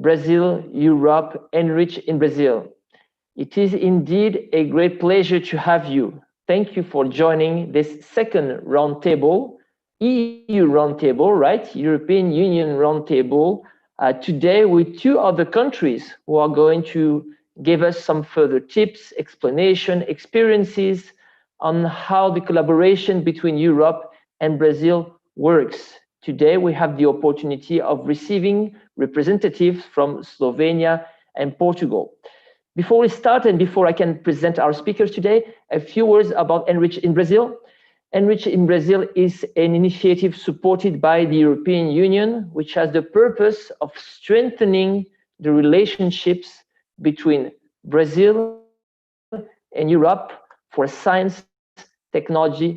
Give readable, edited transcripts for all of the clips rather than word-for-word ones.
Brazil, Europe, ENRICH in Brazil. It is indeed a great pleasure to have you. Thank you for joining this second roundtable, EU roundtable, right? European Union roundtable, today with two other countries who are going to give us some further tips, explanation, experiences on how the collaboration between Europe and Brazil works. Today, we have the opportunity of receiving representatives from Slovenia and Portugal. Before we start and before I can present our speakers today, a few words about ENRICH in Brazil. ENRICH in Brazil is an initiative supported by the European Union, which has the purpose of strengthening the relationships between Brazil and Europe for science, technology,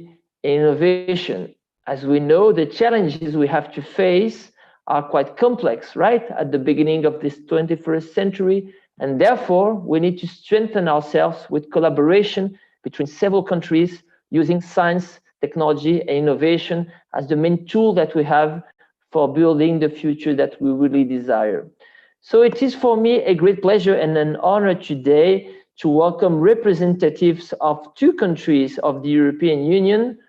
and innovation. As we know, the challenges we have to face are quite complex, right? At the beginning of this 21st century, and therefore we need to strengthen ourselves with collaboration between several countries using science, technology, and innovation as the main tool that we have for building the future that we really desire. So it is for me a great pleasure and an honor today to welcome representatives of two countries of the European Union,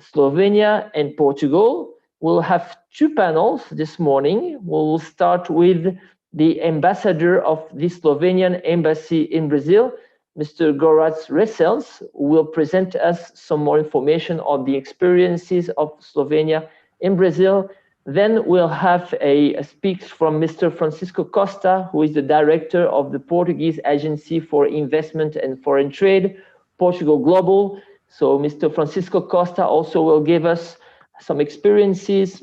Slovenia and Portugal. We'll have two panels this morning. We'll start with the ambassador of the Slovenian embassy in Brazil, Mr. Gorazd Resels, who will present us some more information on the experiences of Slovenia in Brazil. Then we'll have a speech from Mr. Francisco Costa, who is the director of the Portuguese Agency for Investment and Foreign Trade, Portugal Global. So Mr. Francisco Costa also will give us some experiences,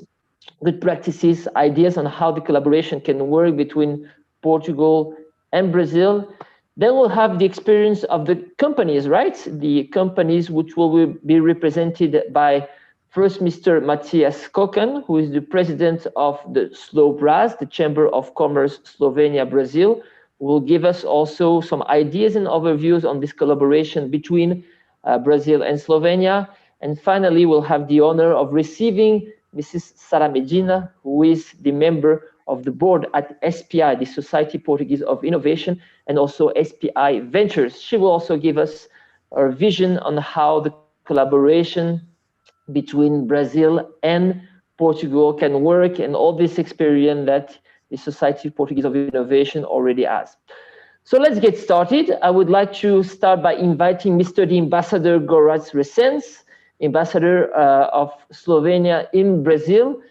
good practices, ideas on how the collaboration can work between Portugal and Brazil. Then we'll have the experience of the companies, right? The companies which will be represented by first Mr. Matthias Koken, who is the president of the SLOBRAS, the Chamber of Commerce Slovenia Brazil, who will give us also some ideas and overviews on this collaboration between Brazil and Slovenia. And finally, we'll have the honor of receiving Mrs. Sara Medina, who is the member of the board at SPI, the Society Portuguese of Innovation, and also SPI Ventures. She will also give us her vision on how the collaboration between Brazil and Portugal can work and all this experience that the Society Portuguese of Innovation already has. So let's get started. I would like to start by inviting Mr. the Ambassador Gorazd Resels, Ambassador of Slovenia in Brazil.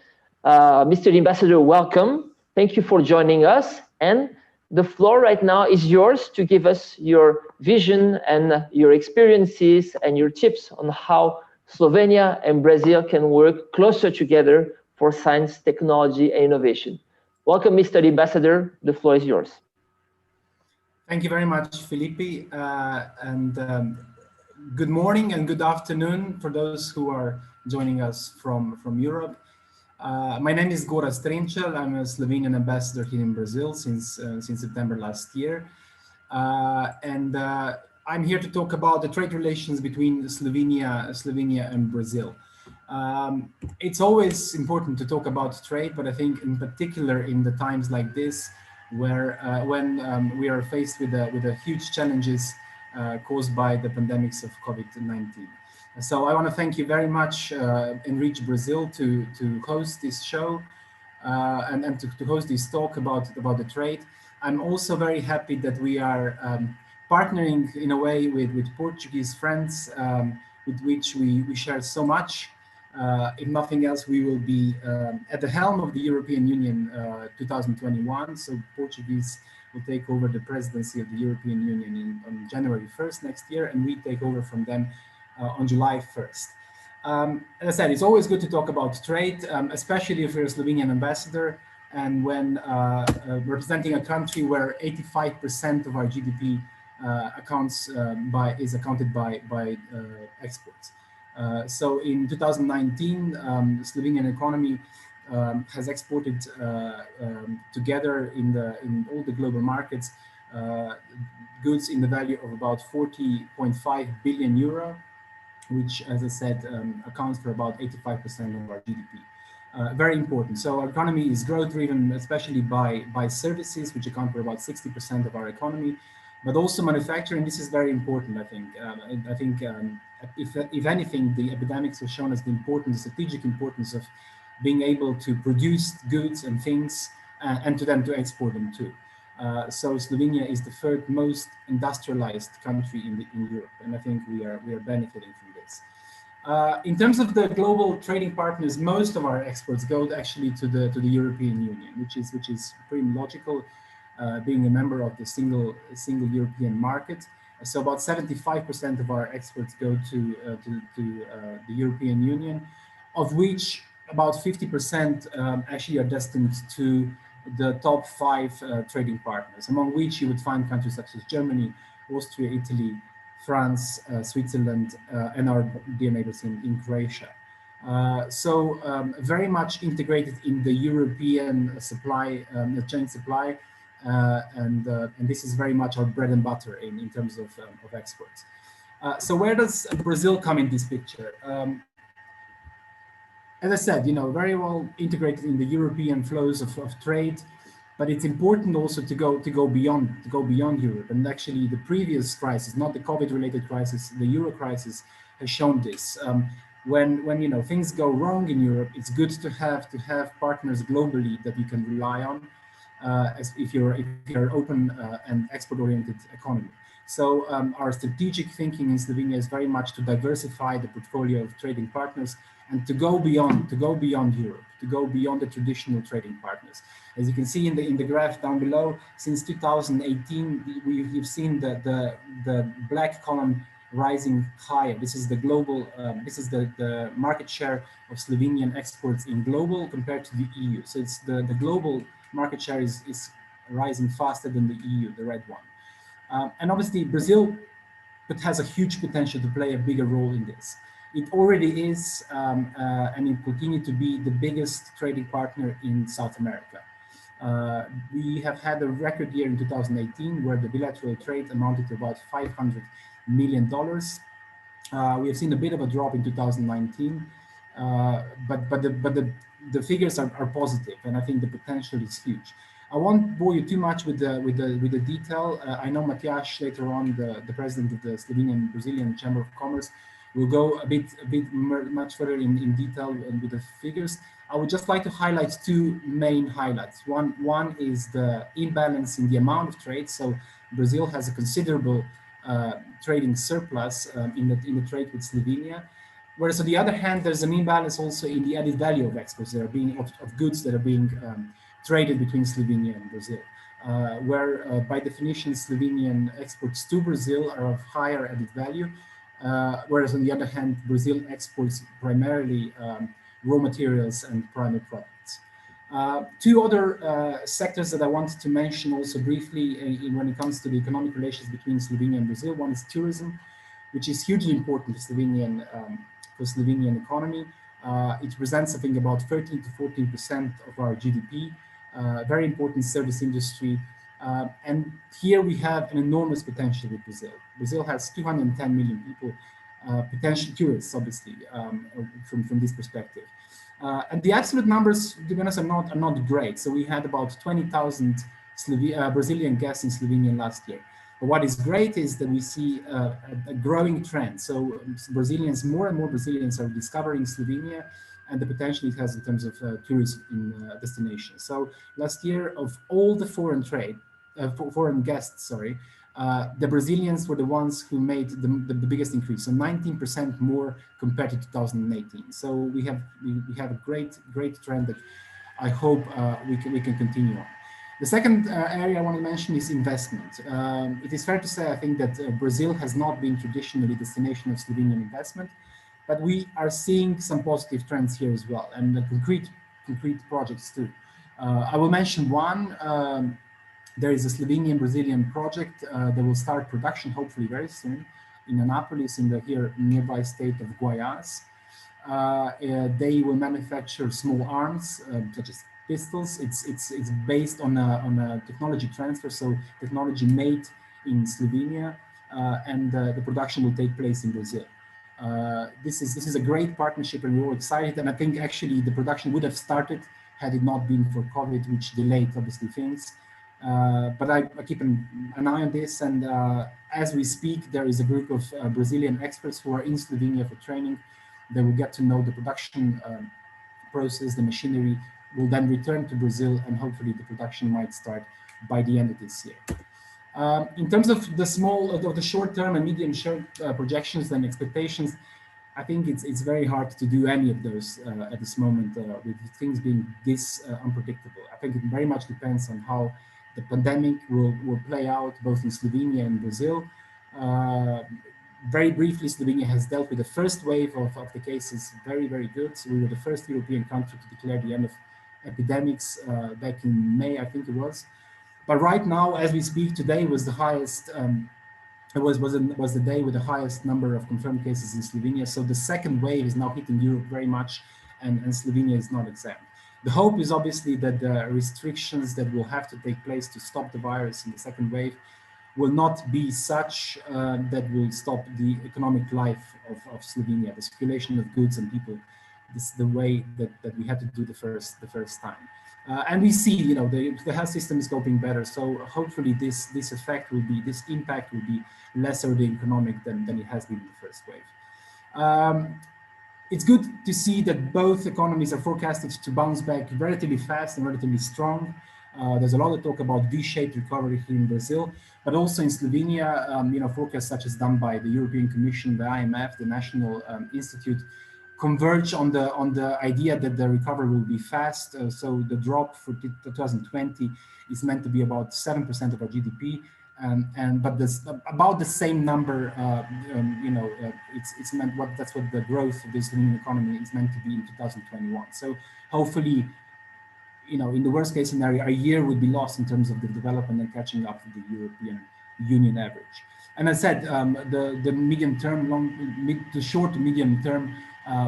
Mr. the Ambassador, welcome. Thank you for joining us. And the floor right now is yours to give us your vision and your experiences and your tips on how Slovenia and Brazil can work closer together for science, technology, and innovation. Welcome, Mr. the Ambassador. The floor is yours. Thank you very much, Felipe. Good morning and good afternoon for those who are joining us from Europe. My name is Gorazd Resels. I'm a Slovenian ambassador here in Brazil since September last year. I'm here to talk about the trade relations between Slovenia and Brazil. It's always important to talk about trade, but I think in particular in the times like this, where when we are faced with the huge challenges caused by the pandemics of COVID-19. So I want to thank you very much, ENRICH Brazil, to host this show and to host this talk about the trade. I'm also very happy that we are partnering in a way with Portuguese friends with which we share so much. If nothing else, we will be at the helm of the European Union 2021. So Portuguese will take over the presidency of the European Union on January 1st next year, and we take over from them on July 1st. As I said, it's always good to talk about trade, especially if you're a Slovenian ambassador and when representing a country where 85% of our GDP is accounted by exports. So in 2019, the Slovenian economy has exported together in all the global markets goods in the value of about 40.5 billion euro, which, as I said, accounts for about 85% of our GDP. Very important. So our economy is growth driven, especially by services, which account for about 60% of our economy, but also manufacturing. This is very important, I think. If anything, the epidemics have shown us the importance, strategic importance of being able to produce goods and things and to them to export them too. So Slovenia is the third most industrialized country in Europe, and I think we are benefiting from this. In terms of the global trading partners, most of our exports go actually to the European Union, which is pretty logical, being a member of the single European market. So about 75% of our exports go to the European Union, of which about 50% actually are destined to the top 5 trading partners, among which you would find countries such as Germany, Austria, Italy, France, Switzerland, and our dear neighbors in Croatia. Very much integrated in the European supply chain supply, and this is very much our bread and butter in terms of exports. So where does Brazil come in this picture? As I said, very well integrated in the European flows of trade, but it's important also to go beyond Europe. And actually, the previous crisis, not the COVID-related crisis, the Euro crisis, has shown this. When things go wrong in Europe, it's good to have partners globally that you can rely on, as if you're open and export-oriented economy. So our strategic thinking in Slovenia is very much to diversify the portfolio of trading partners and to go beyond Europe, to go beyond the traditional trading partners. As you can see in the graph down below, since 2018, we've seen the black column rising higher. This is the global, this is the market share of Slovenian exports in global compared to the EU. So it's the global market share is rising faster than the EU, the red one. And obviously Brazil has a huge potential to play a bigger role in this. It already is, and it continues to be the biggest trading partner in South America. We have had a record year in 2018 where the bilateral trade amounted to about $500 million. We have seen a bit of a drop in 2019, but the figures are positive, and I think the potential is huge. I won't bore you too much with the detail. I know Matjaž later on, the president of the Slovenian Brazilian Chamber of Commerce, will go a bit much further in detail with the figures. I would just like to highlight 2 main highlights. One is the imbalance in the amount of trade. So Brazil has a considerable trading surplus in the trade with Slovenia. Whereas on the other hand, there's an imbalance also in the added value of exports that are being of goods that are being traded between Slovenia and Brazil, where by definition Slovenian exports to Brazil are of higher added value, whereas on the other hand, Brazil exports primarily raw materials and primary products. 2 other sectors that I wanted to mention also briefly when it comes to the economic relations between Slovenia and Brazil. One is tourism, which is hugely important for Slovenian economy. It represents, I think, about 13 to 14% of our GDP, very important service industry. And here we have an enormous potential with Brazil. Brazil has 210 million people, potential tourists, obviously, from this perspective. And the absolute numbers, to be honest, are not great. So we had about 20,000 Brazilian guests in Slovenia last year. But what is great is that we see a growing trend. So more and more Brazilians are discovering Slovenia and the potential it has in terms of tourism destinations. So last year, of all the foreign guests, the Brazilians were the ones who made the biggest increase, so 19% more compared to 2018. So we have a great trend that I hope we can continue on. The second area I want to mention is investment. It is fair to say, I think, that Brazil has not been traditionally a destination of Slovenian investment, but we are seeing some positive trends here as well, and concrete projects too. I will mention one. There is a Slovenian-Brazilian project that will start production hopefully very soon in Anápolis, in the here nearby state of Goiás. They will manufacture small arms such as pistols. It's based on a technology transfer, so technology made in Slovenia, and the production will take place in Brazil. This is a great partnership, and we're all excited. And I think actually the production would have started had it not been for COVID, which delayed obviously things. But I keep an eye on this, and as we speak, there is a group of Brazilian experts who are in Slovenia for training. They will get to know the production process, the machinery, will then return to Brazil, and hopefully the production might start by the end of this year. In terms of the short-term and medium-term projections and expectations, I think it's very hard to do any of those at this moment with things being this unpredictable. I think it very much depends on how the pandemic will play out both in Slovenia and Brazil. Very briefly, Slovenia has dealt with the first wave of the cases very, very good. So we were the first European country to declare the end of epidemics back in May, I think it was. But right now, as we speak, today was the highest. It was the day with the highest number of confirmed cases in Slovenia. So the second wave is now hitting Europe very much, and Slovenia is not exempt. The hope is obviously that the restrictions that will have to take place to stop the virus in the second wave will not be such that will stop the economic life of Slovenia, the circulation of goods and people. This is the way that we had to do the first time. And we see, you know, the health system is coping better. So hopefully this impact will be lesser the economic than it has been in the first wave. It's good to see that both economies are forecasted to bounce back relatively fast and relatively strong. There's a lot of talk about V-shaped recovery here in Brazil, but also in Slovenia, forecasts such as done by the European Commission, the IMF, the National Institute, converge on the idea that the recovery will be fast. So the drop for 2020 is meant to be about 7% of our GDP, but there's about the same number. It's meant that's what the growth of the Slovenian economy is meant to be in 2021. So hopefully, in the worst case scenario, a year would be lost in terms of the development and catching up to the European Union average. And I said, the medium term, the short to medium term,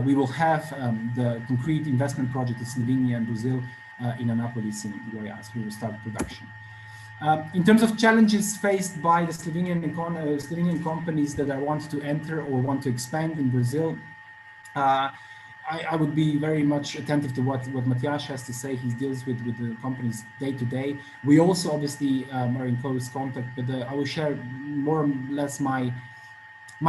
we will have the concrete investment project in Slovenia and Brazil in Anápolis in Goiás. We will start production. In terms of challenges faced by the Slovenian companies that want to enter or want to expand in Brazil, I would be very much attentive to what Matjaž has to say. He deals with the companies day to day. We also obviously are in close contact, but I will share more or less my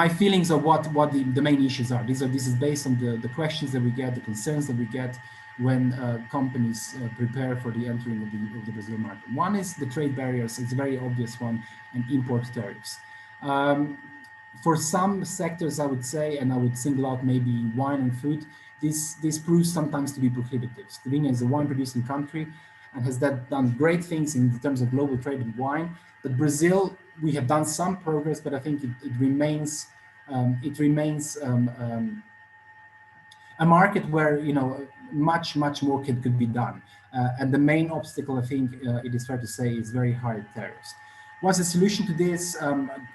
feelings of what the main issues are. This is based on the questions that we get, the concerns that we get when companies prepare for the entering of the Brazil market. One is the trade barriers. It's a very obvious one, and import tariffs. For some sectors, I would say, and I would single out maybe wine and food, this proves sometimes to be prohibitive. Slovenia is a wine-producing country and has done great things in terms of global trade in wine. But Brazil, we have done some progress, but I think it remains a market where much more could be done. And the main obstacle, I think, it is fair to say, is very high tariffs. What's the solution to this?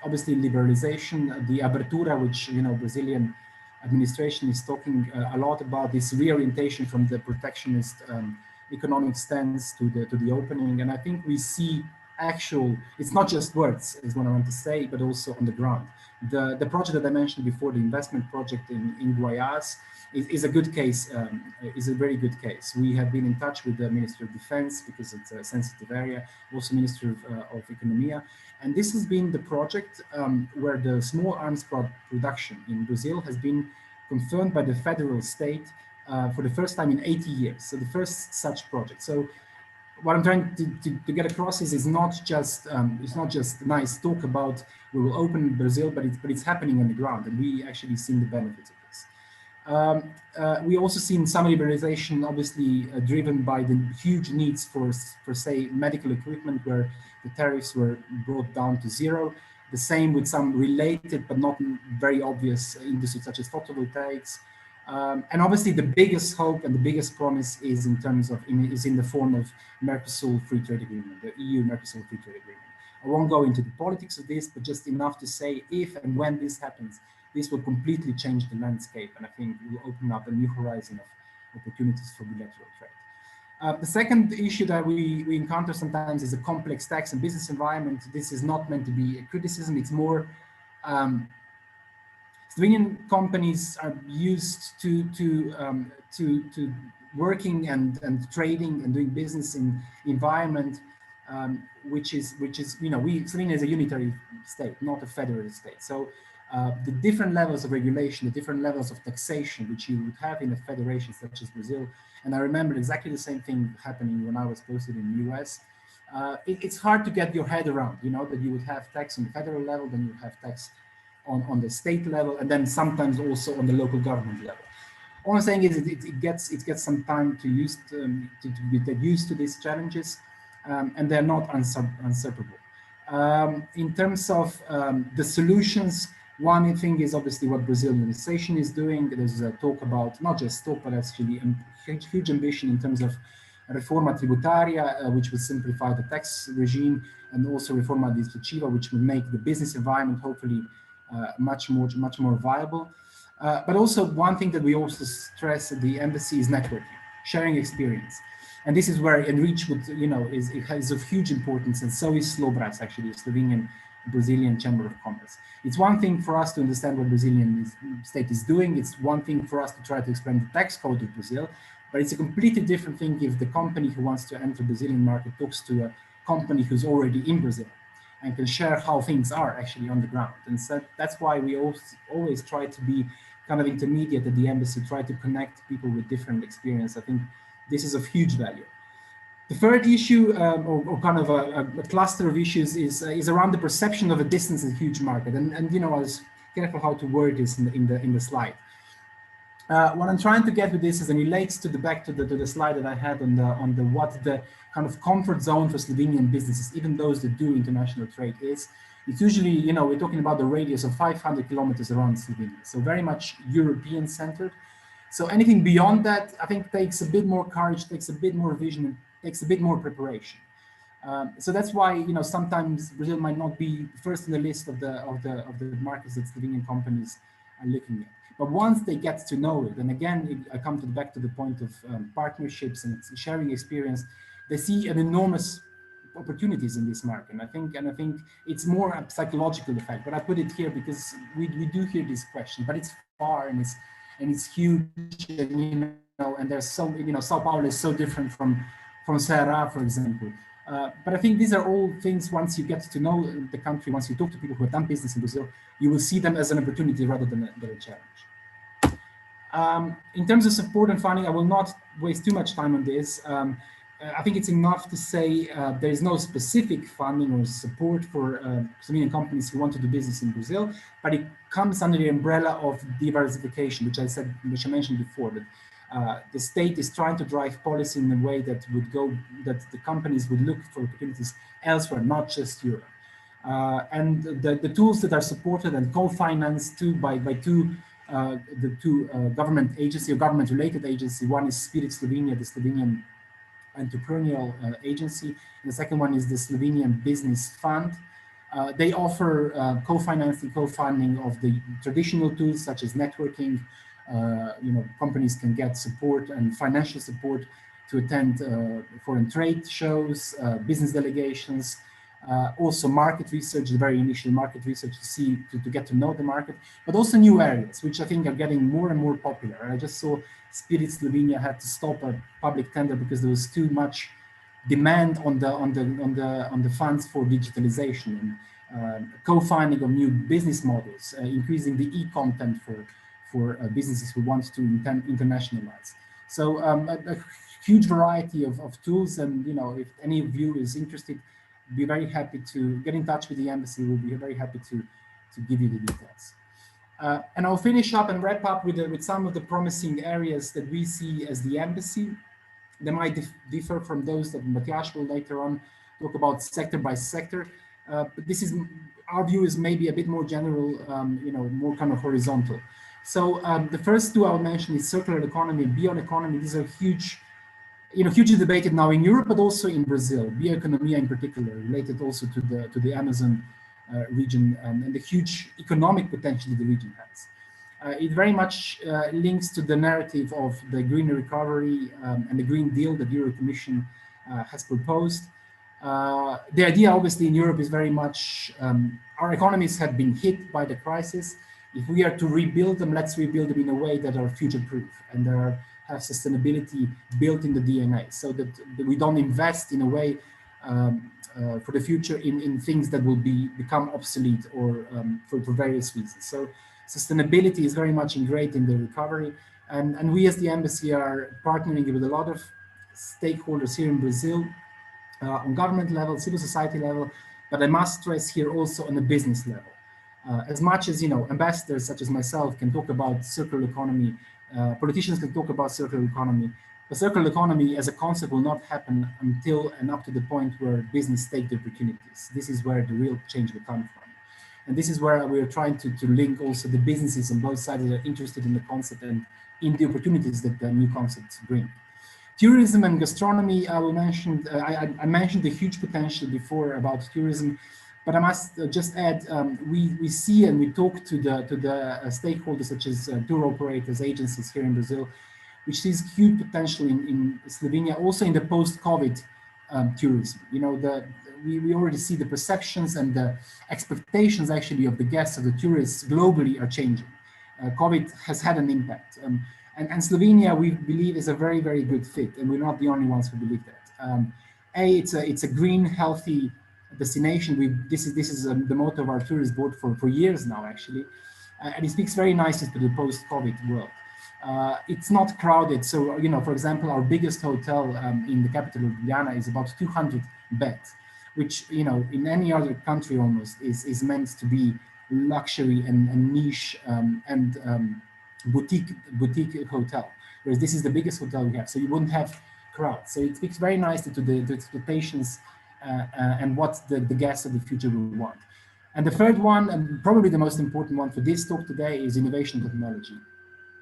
Obviously, liberalization, the abertura, which Brazilian administration is talking a lot about, this reorientation from the protectionist economic stance to the opening. And I think we see it's not just words, is what I want to say, but also on the ground. The project that I mentioned before, the investment project in Goiás, is a good case, is a very good case. We have been in touch with the Minister of Defense because it's a sensitive area, also Minister of Economia. And this has been the project where the small arms production in Brazil has been confirmed by the federal state for the first time in 80 years. So the first such project. So what I'm trying to get across is it's not just nice talk about we will open Brazil, but it's happening on the ground, and we actually seen the benefits of this. We also seen some liberalization, obviously driven by the huge needs for say medical equipment, where the tariffs were brought down to zero. The same with some related but not very obvious industries such as photovoltaics. And obviously the biggest hope and the biggest promise is in the form of Mercosur Free Trade Agreement, the EU Mercosur Free Trade Agreement. I won't go into the politics of this, but just enough to say if and when this happens, this will completely change the landscape, and I think it will open up a new horizon of opportunities for bilateral trade. The second issue that we encounter sometimes is a complex tax and business environment. This is not meant to be a criticism, it's more Slovenian companies are used to working and trading and doing business in environment which is Slovenia is a unitary state, not a federal state. So the different levels of regulation, the different levels of taxation which you would have in a federation such as Brazil, and I remember exactly the same thing happening when I was posted in the US. It's hard to get your head around, that you would have tax on the federal level, then you have tax on the state level, and then sometimes also on the local government level. All I'm saying is it gets some time to get used to these challenges, and they're not unsurpassable. In terms of the solutions, one thing is obviously what Brazilianization is doing. There's a talk about, not just talk, but actually a huge ambition in terms of reforma tributária, which will simplify the tax regime, and also reforma administrativa, which will make the business environment hopefully much more viable. But also one thing that we also stress at the embassy is networking, sharing experience. And this is where ENRICH is of huge importance, and so is SLOBRAS, actually, Brazilian Chamber of Commerce. It's one thing for us to understand what Brazilian state is doing. It's one thing for us to try to explain the tax code of Brazil, but it's a completely different thing if the company who wants to enter Brazilian market talks to a company who's already in Brazil and can share how things are actually on the ground. And so that's why we always try to be kind of intermediate at the embassy, try to connect people with different experience. I think this is of huge value. The third issue, or kind of a cluster of issues, is around the perception of a distance in a huge market. And I was careful how to word this in the slide. What I'm trying to get with this is, and relates to the slide that I had on the what the kind of comfort zone for Slovenian businesses, even those that do international trade, is. It's usually, we're talking about the radius of 500 kilometers around Slovenia, so very much European centered. So anything beyond that, I think, takes a bit more courage, takes a bit more vision, and takes a bit more preparation. So that's why sometimes Brazil might not be first in the list of the markets that Slovenian companies are looking at. But once they get to know it, and again, I come back to the point of partnerships and sharing experience, they see an enormous opportunities in this market. And I think it's more a psychological effect. But I put it here because we do hear this question, but it's far and it's huge, and and there's so Sao Paulo is so different from Ceará, for example. But I think these are all things, once you get to know the country, once you talk to people who have done business in Brazil, you will see them as an opportunity rather than a challenge. In terms of support and funding, I will not waste too much time on this. I think it's enough to say there is no specific funding or support for Slovenian companies who want to do business in Brazil, but it comes under the umbrella of diversification, which I mentioned before. That the state is trying to drive policy in a way that that the companies would look for opportunities elsewhere, not just Europe. And the tools that are supported and co-financed by the two government agency or government-related agency. One is Spirit Slovenia, the Slovenian entrepreneurial agency, and the second one is the Slovenian Business Fund. They offer co-financing, co-funding of the traditional tools such as networking. Companies can get support and financial support to attend foreign trade shows, business delegations, also market research, the very initial market research to get to know the market, but also new areas, which I think are getting more and more popular. I just saw Spirit Slovenia had to stop a public tender because there was too much demand on the funds for digitalization and co-funding of new business models, increasing the e-content for businesses who want to internationalize. So a huge variety of tools, and if any of you is interested, be very happy to get in touch with the embassy. We'll be very happy to give you the details. And I'll finish up and wrap up with some of the promising areas that we see as the embassy. They might differ from those that Matthias will later on talk about sector by sector. But this is, our view is maybe a bit more general, more kind of horizontal. So the first two I'll mention is circular economy and bioeconomy. These are hugely debated now in Europe, but also in Brazil. Bioeconomia in particular, related also to the Amazon region and the huge economic potential the region has. It very much links to the narrative of the green recovery and the Green Deal that the Euro Commission has proposed. The idea, obviously, in Europe is very much our economies have been hit by the crisis, If we are to rebuild them, let's rebuild them in a way that are future-proof and have sustainability built in the DNA, so that we don't invest in a way for the future in things that will become obsolete or for various reasons. So sustainability is very much ingrained in the recovery, and we as the embassy are partnering with a lot of stakeholders here in Brazil on government level, civil society level, but I must stress here also on the business level. As much as ambassadors such as myself can talk about circular economy, politicians can talk about circular economy. The circular economy as a concept will not happen until and up to the point where business take the opportunities. This is where the real change will come from. And this is where we are trying to link also the businesses on both sides that are interested in the concept and in the opportunities that the new concepts bring. Tourism and gastronomy, I mentioned the huge potential before about tourism, but I must just add, we see and we talk to the stakeholders such as tour operators, agencies here in Brazil, which sees huge potential in Slovenia, also in the post-COVID tourism. We already see the perceptions and the expectations actually of the guests, of the tourists globally are changing. COVID has had an impact. And Slovenia, we believe, is a very, very good fit, and we're not the only ones who believe that. It's a green, healthy destination. This is the motto of our tourist board for years now, actually, and it speaks very nicely to the post-COVID world. It's not crowded, so for example, our biggest hotel in the capital of Ljubljana is about 200 beds, which in any other country almost is meant to be luxury and niche and boutique hotel, whereas this is the biggest hotel we have, so you wouldn't have crowds. So it speaks very nicely to the expectations and what the guests of the future will want. And the third one, and probably the most important one for this talk today, is innovation technology.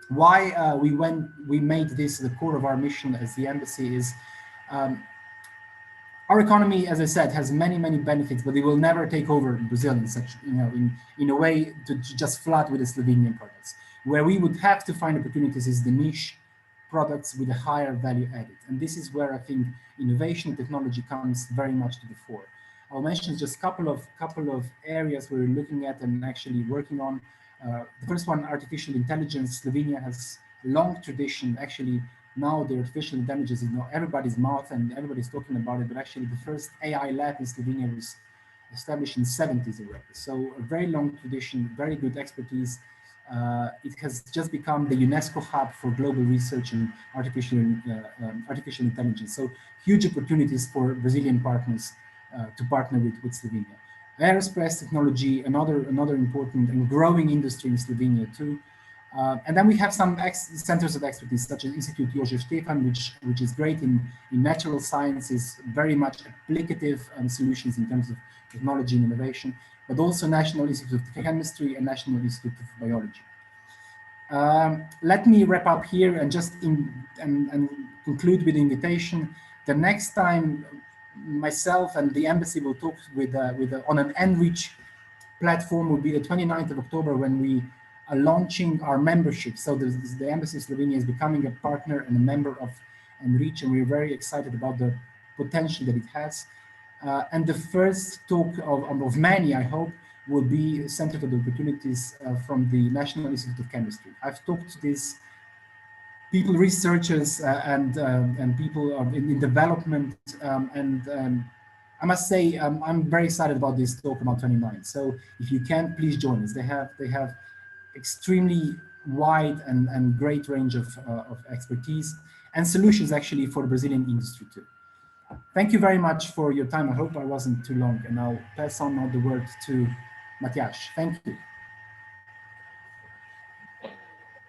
Why we made this the core of our mission as the embassy is our economy, as I said, has many benefits, but it will never take over Brazil in such in a way to just flood with the Slovenian products. Where we would have to find opportunities is the niche products with a higher value added. And this is where I think innovation and technology comes very much to the fore. I'll mention just a couple of areas we're looking at and actually working on. The first one, artificial intelligence. Slovenia has a long tradition. Actually, now the artificial intelligence is everybody's mouth and everybody's talking about it, but actually the first AI lab in Slovenia was established in the 70s already. So a very long tradition, very good expertise. It has just become the UNESCO hub for global research in artificial intelligence. So huge opportunities for Brazilian partners to partner with Slovenia. Aerospace technology, another important and growing industry in Slovenia too. And then we have some centers of expertise, such as Institute Jožef Stefan, which is great in natural sciences, very much applicative solutions in terms of technology and innovation, but also National Institute of Chemistry and National Institute of Biology. Let me wrap up here and just and conclude with the invitation. The next time myself and the embassy will talk on an ENRICH platform will be the 29th of October, when we are launching our membership. So the Embassy of Slovenia is becoming a partner and a member of ENRICH, and we're very excited about the potential that it has. And the first talk of many, I hope, will be centered on the opportunities from the National Institute of Chemistry. I've talked to these people, researchers and people in development, and I must say I'm very excited about this talk about 29. So if you can, please join us. They have extremely wide and great range of expertise and solutions actually for the Brazilian industry too. Thank you very much for your time. I hope I wasn't too long, and I'll pass on now the word to Matthias. Thank you.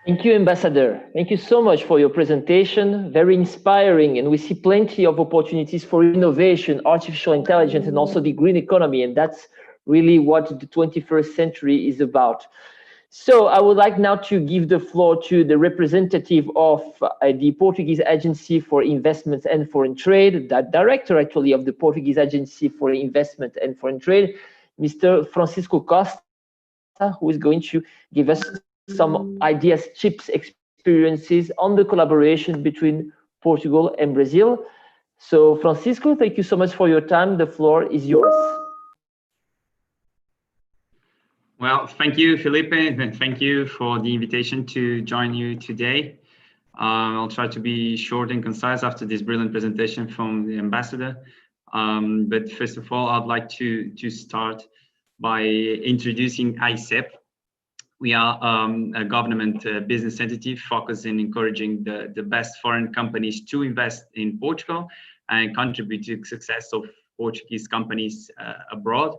Thank you, Ambassador. Thank you so much for your presentation. Very inspiring, and we see plenty of opportunities for innovation, artificial intelligence, and also the green economy, and that's really what the 21st century is about. So I would like now to give the floor to the representative of the Portuguese Agency for Investment and Foreign Trade, the director actually of the Portuguese Agency for Investment and Foreign Trade, Mr. Francisco Costa, who is going to give us some ideas, tips, experiences on the collaboration between Portugal and Brazil. So Francisco, thank you so much for your time. The floor is yours. Well, thank you, Felipe, and thank you for the invitation to join you today. I'll try to be short and concise after this brilliant presentation from the ambassador. But first of all, I'd like to start by introducing ICEP. We are a government business entity focused in encouraging the best foreign companies to invest in Portugal and contribute to the success of Portuguese companies abroad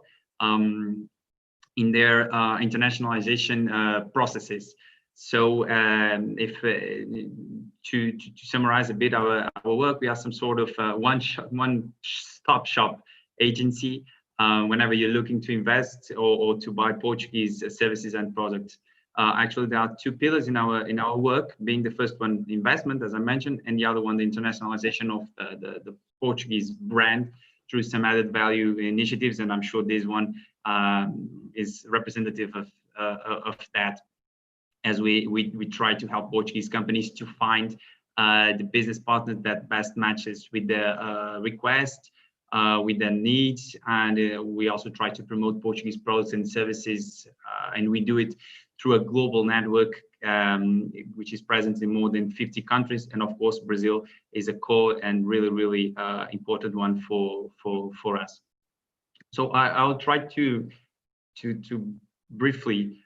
in their internationalization processes. So if to summarize a bit our work, we are some sort of one-stop shop agency whenever you're looking to invest or to buy Portuguese services and products. Actually, there are two pillars in our work, being the first one investment, as I mentioned, and the other one the internationalization of the Portuguese brand through some added value initiatives. And I'm sure this one is representative of that, as we try to help Portuguese companies to find the business partner that best matches with their request, with their needs, and we also try to promote Portuguese products and services, and we do it through a global network which is present in more than 50 countries, and of course Brazil is a core and really important one for us. So I'll try to briefly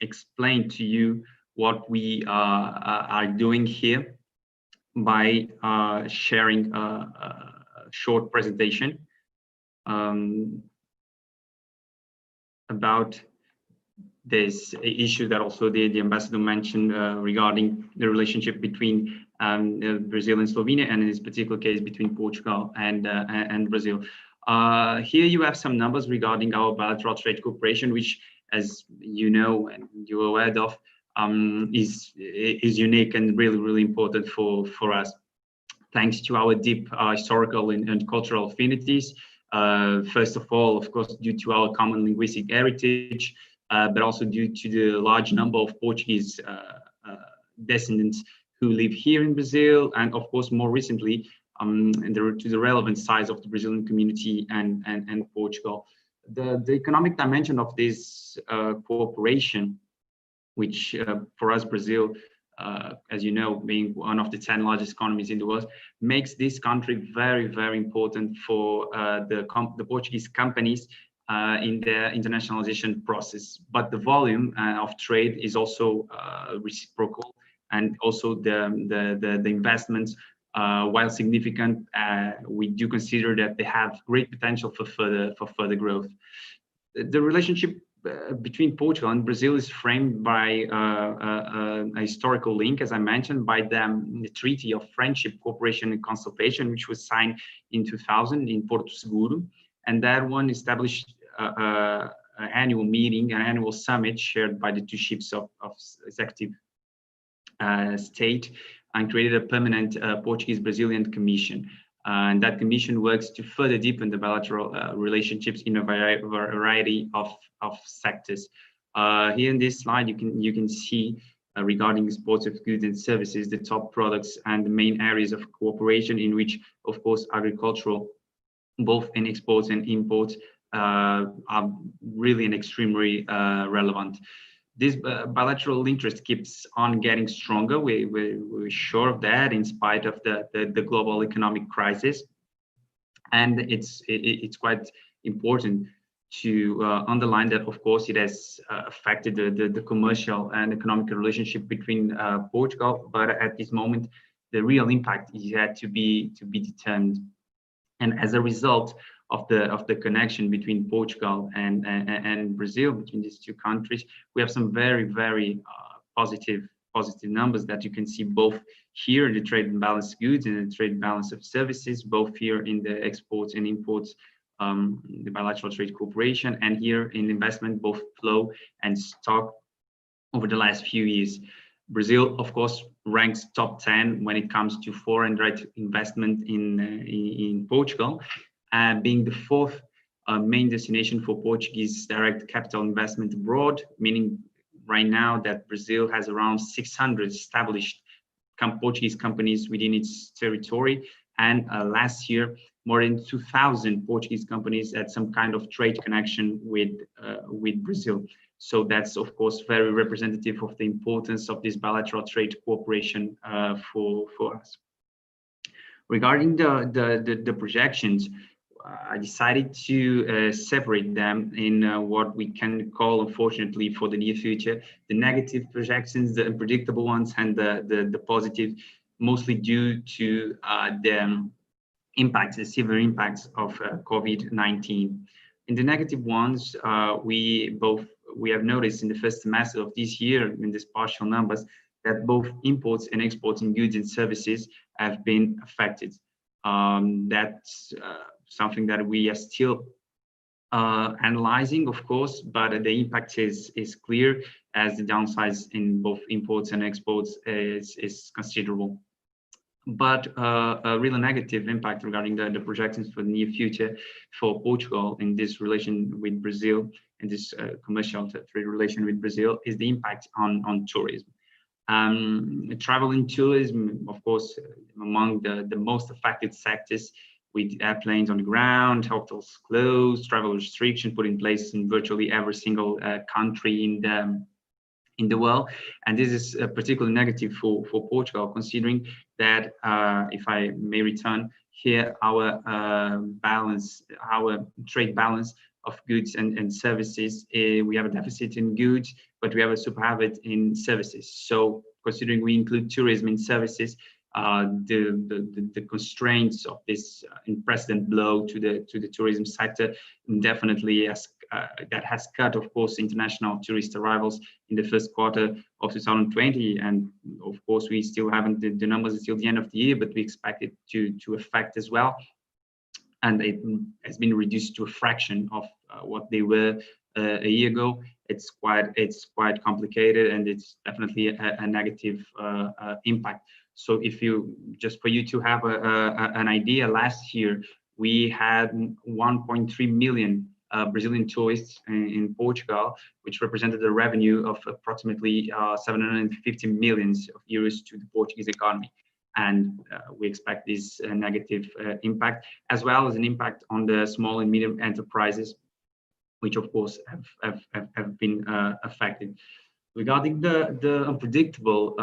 explain to you what we are doing here by sharing a short presentation about this issue that also the ambassador mentioned regarding the relationship between Brazil and Slovenia, and in this particular case between Portugal and Brazil. Here you have some numbers regarding our bilateral trade cooperation, which, as you know and you're aware of, is unique and really important for us, thanks to our deep historical and cultural affinities. First of all, of course, due to our common linguistic heritage, but also due to the large number of Portuguese descendants who live here in Brazil, and of course, more recently, to the relevant size of the Brazilian community and Portugal. The economic dimension of this cooperation, which for us, Brazil, as you know, being one of the 10 largest economies in the world, makes this country very important for the Portuguese companies in their internationalization process. But the volume of trade is also reciprocal, and also the investments, while significant, we do consider that they have great potential for further growth. The relationship between Portugal and Brazil is framed by a historical link, as I mentioned, by the Treaty of Friendship, Cooperation and Consultation, which was signed in 2000 in Porto Seguro, and that one established an annual meeting, an annual summit shared by the two ships of executive state, and created a permanent Portuguese-Brazilian commission. And that commission works to further deepen the bilateral relationships in a variety of sectors. Here in this slide, you can see regarding exports of goods and services, the top products and the main areas of cooperation, in which, of course, agricultural, both in exports and imports, are really and extremely relevant. This bilateral interest keeps on getting stronger. We're sure of that, in spite of the global economic crisis. And it's quite important to underline that, of course, it has affected the commercial and economic relationship between Portugal, but at this moment, the real impact is yet to be determined. And as a result of the connection between Portugal and Brazil, between these two countries, we have some very positive numbers that you can see both here in the trade and balance goods and the trade balance of services, both here in the exports and imports, the bilateral trade cooperation, and here in investment, both flow and stock over the last few years. Brazil, of course, ranks top 10 when it comes to foreign direct investment in Portugal, being the fourth main destination for Portuguese direct capital investment abroad, meaning right now that Brazil has around 600 established Portuguese companies within its territory. And last year, more than 2,000 Portuguese companies had some kind of trade connection with Brazil. So that's of course very representative of the importance of this bilateral trade cooperation for us. Regarding the projections, I decided to separate them in what we can call, unfortunately, for the near future, the negative projections, the unpredictable ones, and the positive, mostly due to the impacts, the severe impacts of COVID-19. In the negative ones, we have noticed in the first semester of this year, in these partial numbers, that both imports and exports in goods and services have been affected. That's something that we are still analyzing, of course, but the impact is clear, as the downsides in both imports and exports is considerable. But a really negative impact regarding the projections for the near future for Portugal in this relation with Brazil, in this commercial trade relation with Brazil, is the impact on tourism. Travel and tourism, of course, among the most affected sectors, with airplanes on the ground, hotels closed, travel restrictions put in place in virtually every single country in the world. And this is particularly negative for Portugal, considering that, if I may return here, our trade balance of goods and services, we have a deficit in goods, but we have a superávit in services. So considering we include tourism in services, the constraints of this unprecedented blow to the tourism sector definitely that has cut, of course, international tourist arrivals in the first quarter of 2020, and of course we still haven't the numbers until the end of the year, but we expect it to affect as well, and it has been reduced to a fraction of what they were a year ago. It's quite complicated, and it's definitely a negative impact. So just for you to have an idea, last year we had 1.3 million Brazilian tourists in Portugal, which represented a revenue of approximately 750 million euros to the Portuguese economy. And we expect this negative impact, as well as an impact on the small and medium enterprises, which of course have been affected. Regarding the unpredictable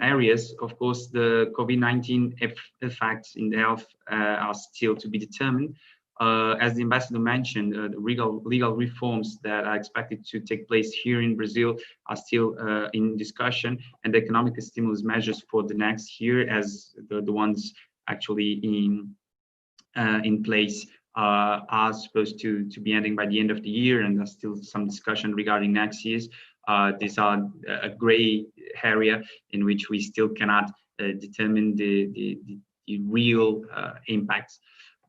areas, of course, the COVID-19 effects in the health are still to be determined. As the ambassador mentioned, the legal reforms that are expected to take place here in Brazil are still in discussion, and the economic stimulus measures for the next year, as the ones actually in place, are supposed to be ending by the end of the year, and there's still some discussion regarding next year's. These are a gray area in which we still cannot determine the real impacts.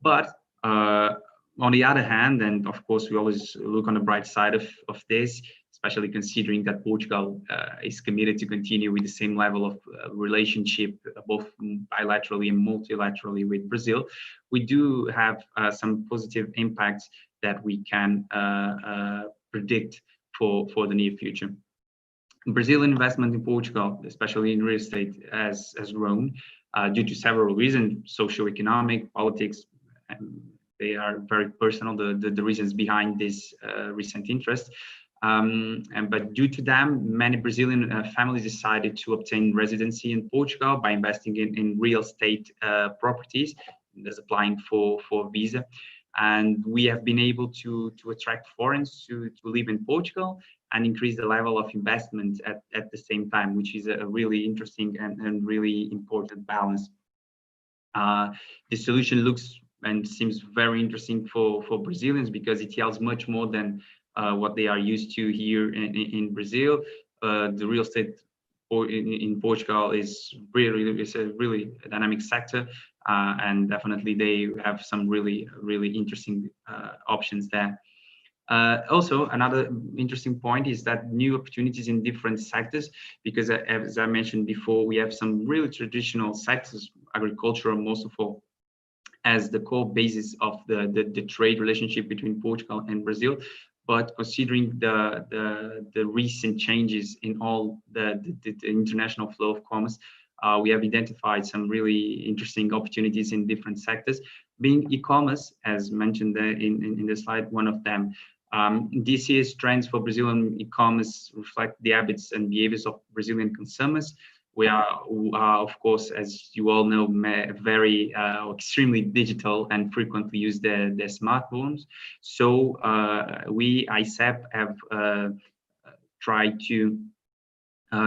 But on the other hand, and of course we always look on the bright side of this, especially considering that Portugal is committed to continue with the same level of relationship, both bilaterally and multilaterally with Brazil, we do have some positive impacts that we can predict for the near future. Brazilian investment in Portugal, especially in real estate, has grown due to several reasons: socio-economic, politics, and they are very personal, the reasons behind this recent interest. But due to them, many Brazilian families decided to obtain residency in Portugal by investing in real estate properties, thus applying for visa. And we have been able to attract foreigners to live in Portugal and increase the level of investment at the same time, which is a really interesting and really important balance. This solution looks and seems very interesting for Brazilians, because it yields much more than what they are used to here in Brazil. The real estate in Portugal is a really dynamic sector, and definitely they have some really interesting options there. Also, another interesting point is that new opportunities in different sectors, because as I mentioned before, we have some really traditional sectors, agriculture most of all, as the core basis of the trade relationship between Portugal and Brazil. But considering the recent changes in all the international flow of commerce, we have identified some really interesting opportunities in different sectors, being e-commerce, as mentioned there in the slide, one of them. This year's trends for Brazilian e-commerce reflect the habits and behaviors of Brazilian consumers. We are, of course, as you all know, very extremely digital and frequently use their smartphones. So we, ICEP, have tried to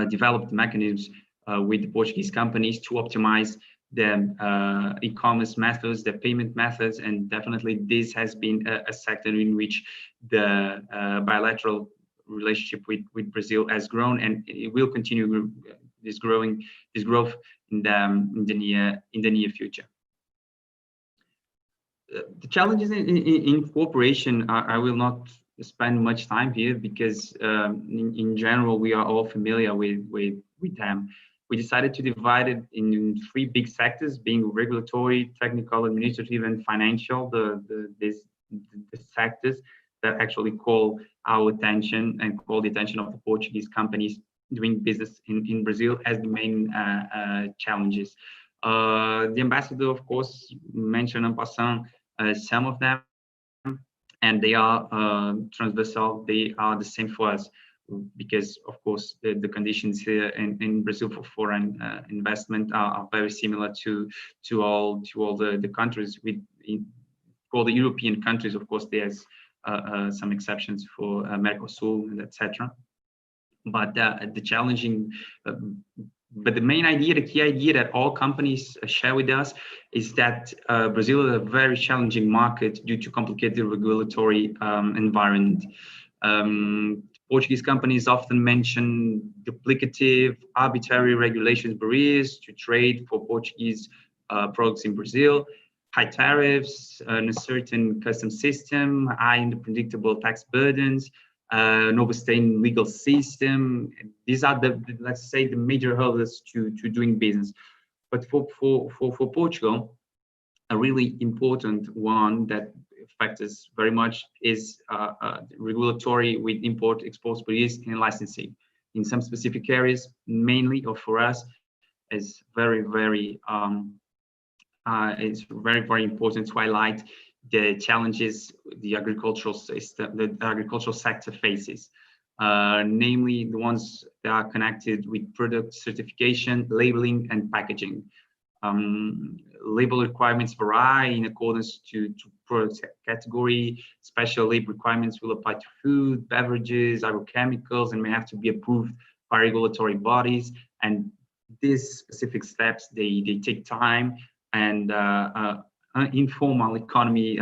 develop the mechanisms with the Portuguese companies to optimize the e-commerce methods, the payment methods, and definitely this has been a sector in which the bilateral relationship with Brazil has grown, and it will continue this growth in the near future. The challenges in cooperation, I will not spend much time here because in general we are all familiar with them. We decided to divide it in three big sectors, being regulatory, technical, administrative, and financial. The sectors that actually call our attention and call the attention of the Portuguese companies doing business in Brazil as the main challenges. The ambassador, of course, mentioned en passant some of them, and they are transversal. They are the same for us, because of course the conditions here in Brazil for foreign investment are very similar to all the countries. For the European countries, of course, there's some exceptions for Mercosur and etc. But the challenging, but the main idea, the key idea that all companies share with us is that Brazil is a very challenging market due to complicated regulatory environment. Portuguese companies often mention duplicative, arbitrary regulations barriers to trade for Portuguese products in Brazil, high tariffs, an uncertain customs system, high and unpredictable tax burdens, an overstaying legal system. These are let's say, the major hurdles to doing business. But for Portugal, a really important one that affects us very much is regulatory with import-export barriers and licensing. In some specific areas, mainly, or for us, is it's very important to highlight the challenges the agricultural system, the agricultural sector faces, namely the ones that are connected with product certification, labeling, and packaging. Label requirements vary in accordance to product category. Special label requirements will apply to food, beverages, agrochemicals, and may have to be approved by regulatory bodies. And these specific steps, they take time, and informal economy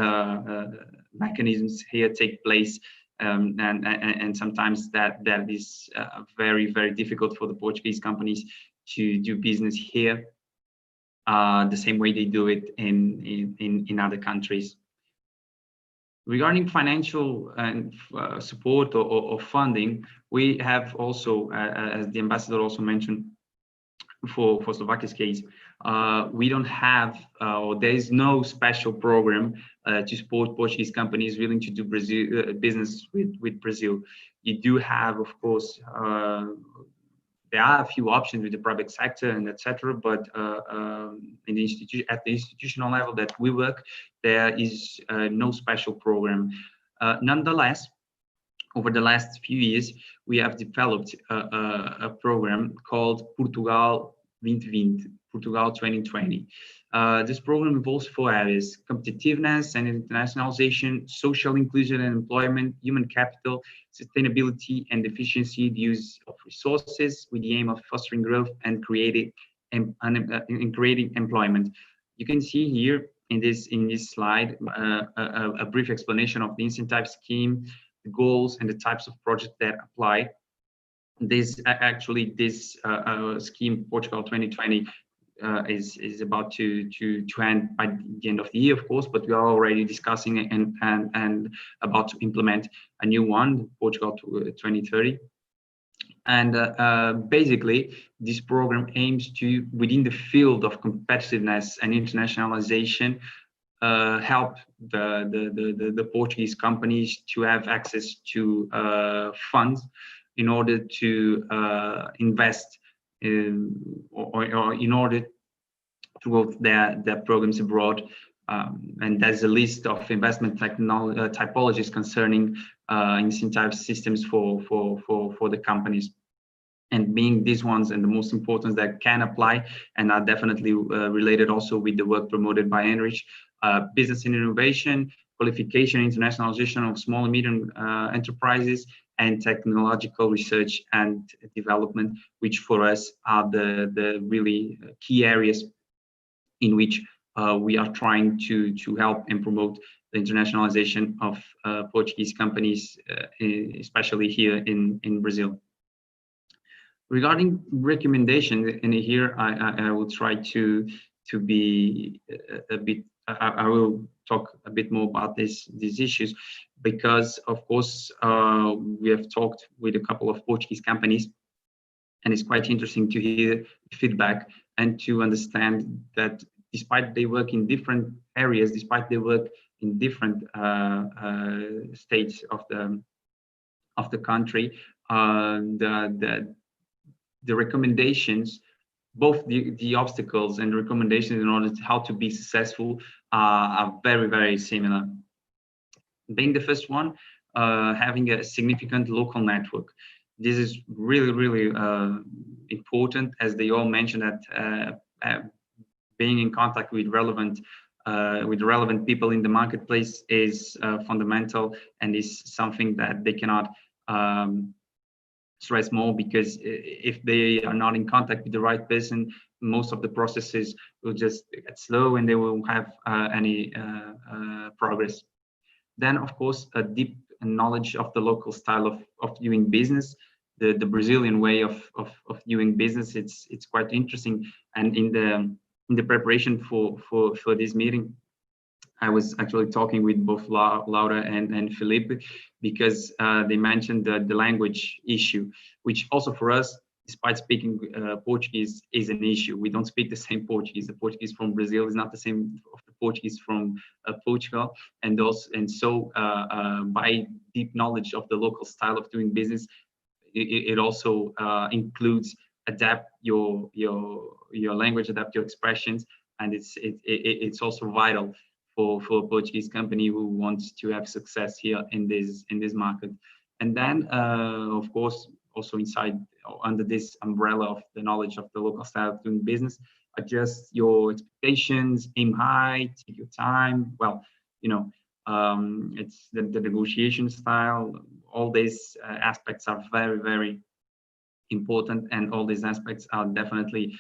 mechanisms here take place, and sometimes that is very difficult for the Portuguese companies to do business here the same way they do it in other countries. Regarding financial and support or funding, we have also, as the ambassador also mentioned, for Slovakia's case, we don't have, or there is no special program to support Portuguese companies willing to do business with Brazil. You do have, of course, there are a few options with the private sector and etc. But in the at the institutional level that we work, there is no special program. Nonetheless, over the last few years, we have developed a program called Portugal 2020, Portugal 2020. This program involves 4 areas: competitiveness and internationalization, social inclusion and employment, human capital, sustainability and efficiency, the use of resources, with the aim of fostering growth and creating employment. You can see here in this slide a brief explanation of the incentive scheme, the goals, and the types of projects that apply. This scheme, Portugal 2020, is about to end by the end of the year, of course, but we are already discussing and about to implement a new one, Portugal 2030. And basically, this program aims to, within the field of competitiveness and internationalization, help the Portuguese companies to have access to funds in order to invest or in order to go their programs abroad and there's a list of investment typologies concerning incentive systems for the companies. And being these ones and the most important that can apply and are definitely related also with the work promoted by ENRICH, business and innovation, qualification, internationalization of small and medium enterprises, and technological research and development, which for us are the really key areas in which we are trying to help and promote the internationalization of Portuguese companies, especially here in Brazil. Regarding recommendations, and here I will try to be a bit. I will talk a bit more about these issues, because of course we have talked with a couple of Portuguese companies, and it's quite interesting to hear feedback and to understand that despite they work in different areas, despite they work in different states of the country, the recommendations, both the obstacles and recommendations in order to how to be successful are very, very similar. Being the first one, having a significant local network. This is really, really important, as they all mentioned that being in contact with relevant people in the marketplace is fundamental, and is something that they cannot stress more, because if they are not in contact with the right person, most of the processes will just get slow and they won't have any progress. Then, of course, a deep knowledge of the local style of doing business, the Brazilian way of doing business. It's quite interesting. And in the preparation for this meeting, I was actually talking with both Laura and Felipe, because they mentioned the language issue, which also for us, despite speaking Portuguese, is an issue. We don't speak the same Portuguese. The Portuguese from Brazil is not the same of the Portuguese from Portugal, and so by deep knowledge of the local style of doing business, it also includes adapt your language, adapt your expressions, and it's also vital for a Portuguese company who wants to have success here in this market. And then, of course, also under this umbrella of the knowledge of the local style of doing business, adjust your expectations, aim high, take your time. Well, it's the negotiation style. All these aspects are very, very important, and all these aspects are definitely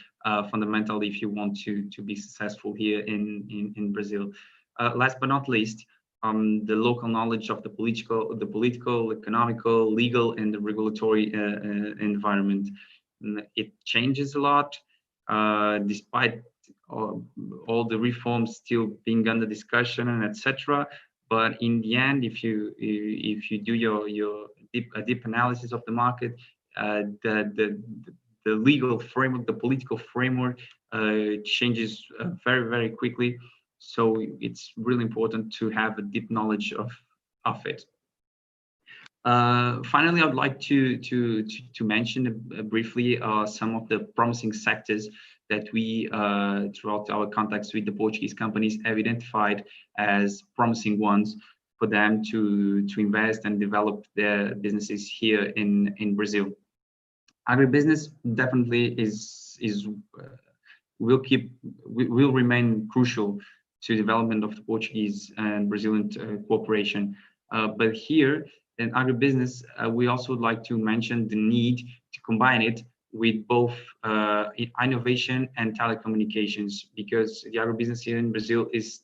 fundamental if you want to be successful here in Brazil. Last but not least, the local knowledge of the political, economical, legal, and the regulatory environment. It changes a lot, despite all the reforms still being under discussion and etc. But in the end, if you do your deep analysis of the market, the legal framework, the political framework changes very, very quickly. So it's really important to have a deep knowledge of it. Finally, I'd like to mention briefly some of the promising sectors that we, throughout our contacts with the Portuguese companies, have identified as promising ones for them to invest and develop their businesses here in Brazil. Agribusiness definitely will remain crucial to development of the Portuguese and Brazilian cooperation. But here in agribusiness, we also would like to mention the need to combine it with both innovation and telecommunications, because the agribusiness here in Brazil is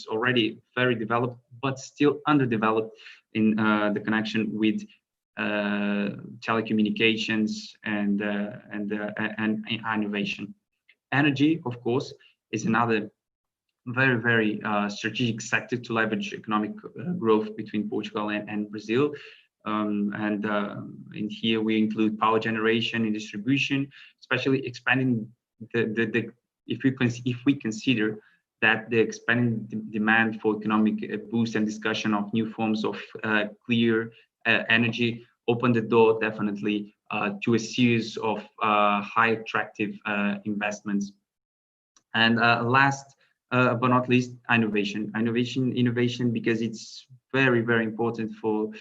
already very developed, but still underdeveloped in the connection with telecommunications and innovation. Energy, of course, is another very, very strategic sector to leverage economic growth between Portugal and Brazil. And in here we include power generation and distribution, especially expanding if we consider that the expanding demand for economic boost and discussion of new forms of clear energy open the door definitely to a series of high attractive investments. And last but not least, innovation, because it's very, very important for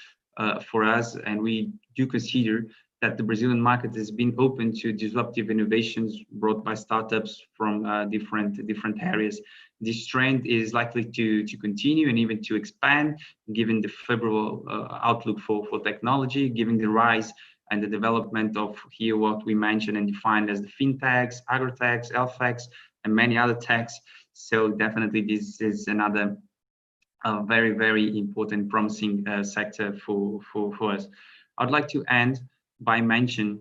us, and we do consider that the Brazilian market has been open to disruptive innovations brought by startups from different areas. This trend is likely to continue and even to expand, given the favorable outlook for technology, given the rise and the development of here what we mentioned and defined as the fintechs, agrotechs, healthtechs, and many other techs. So definitely this is another very, very important, promising sector for us. I'd like to end by mentioning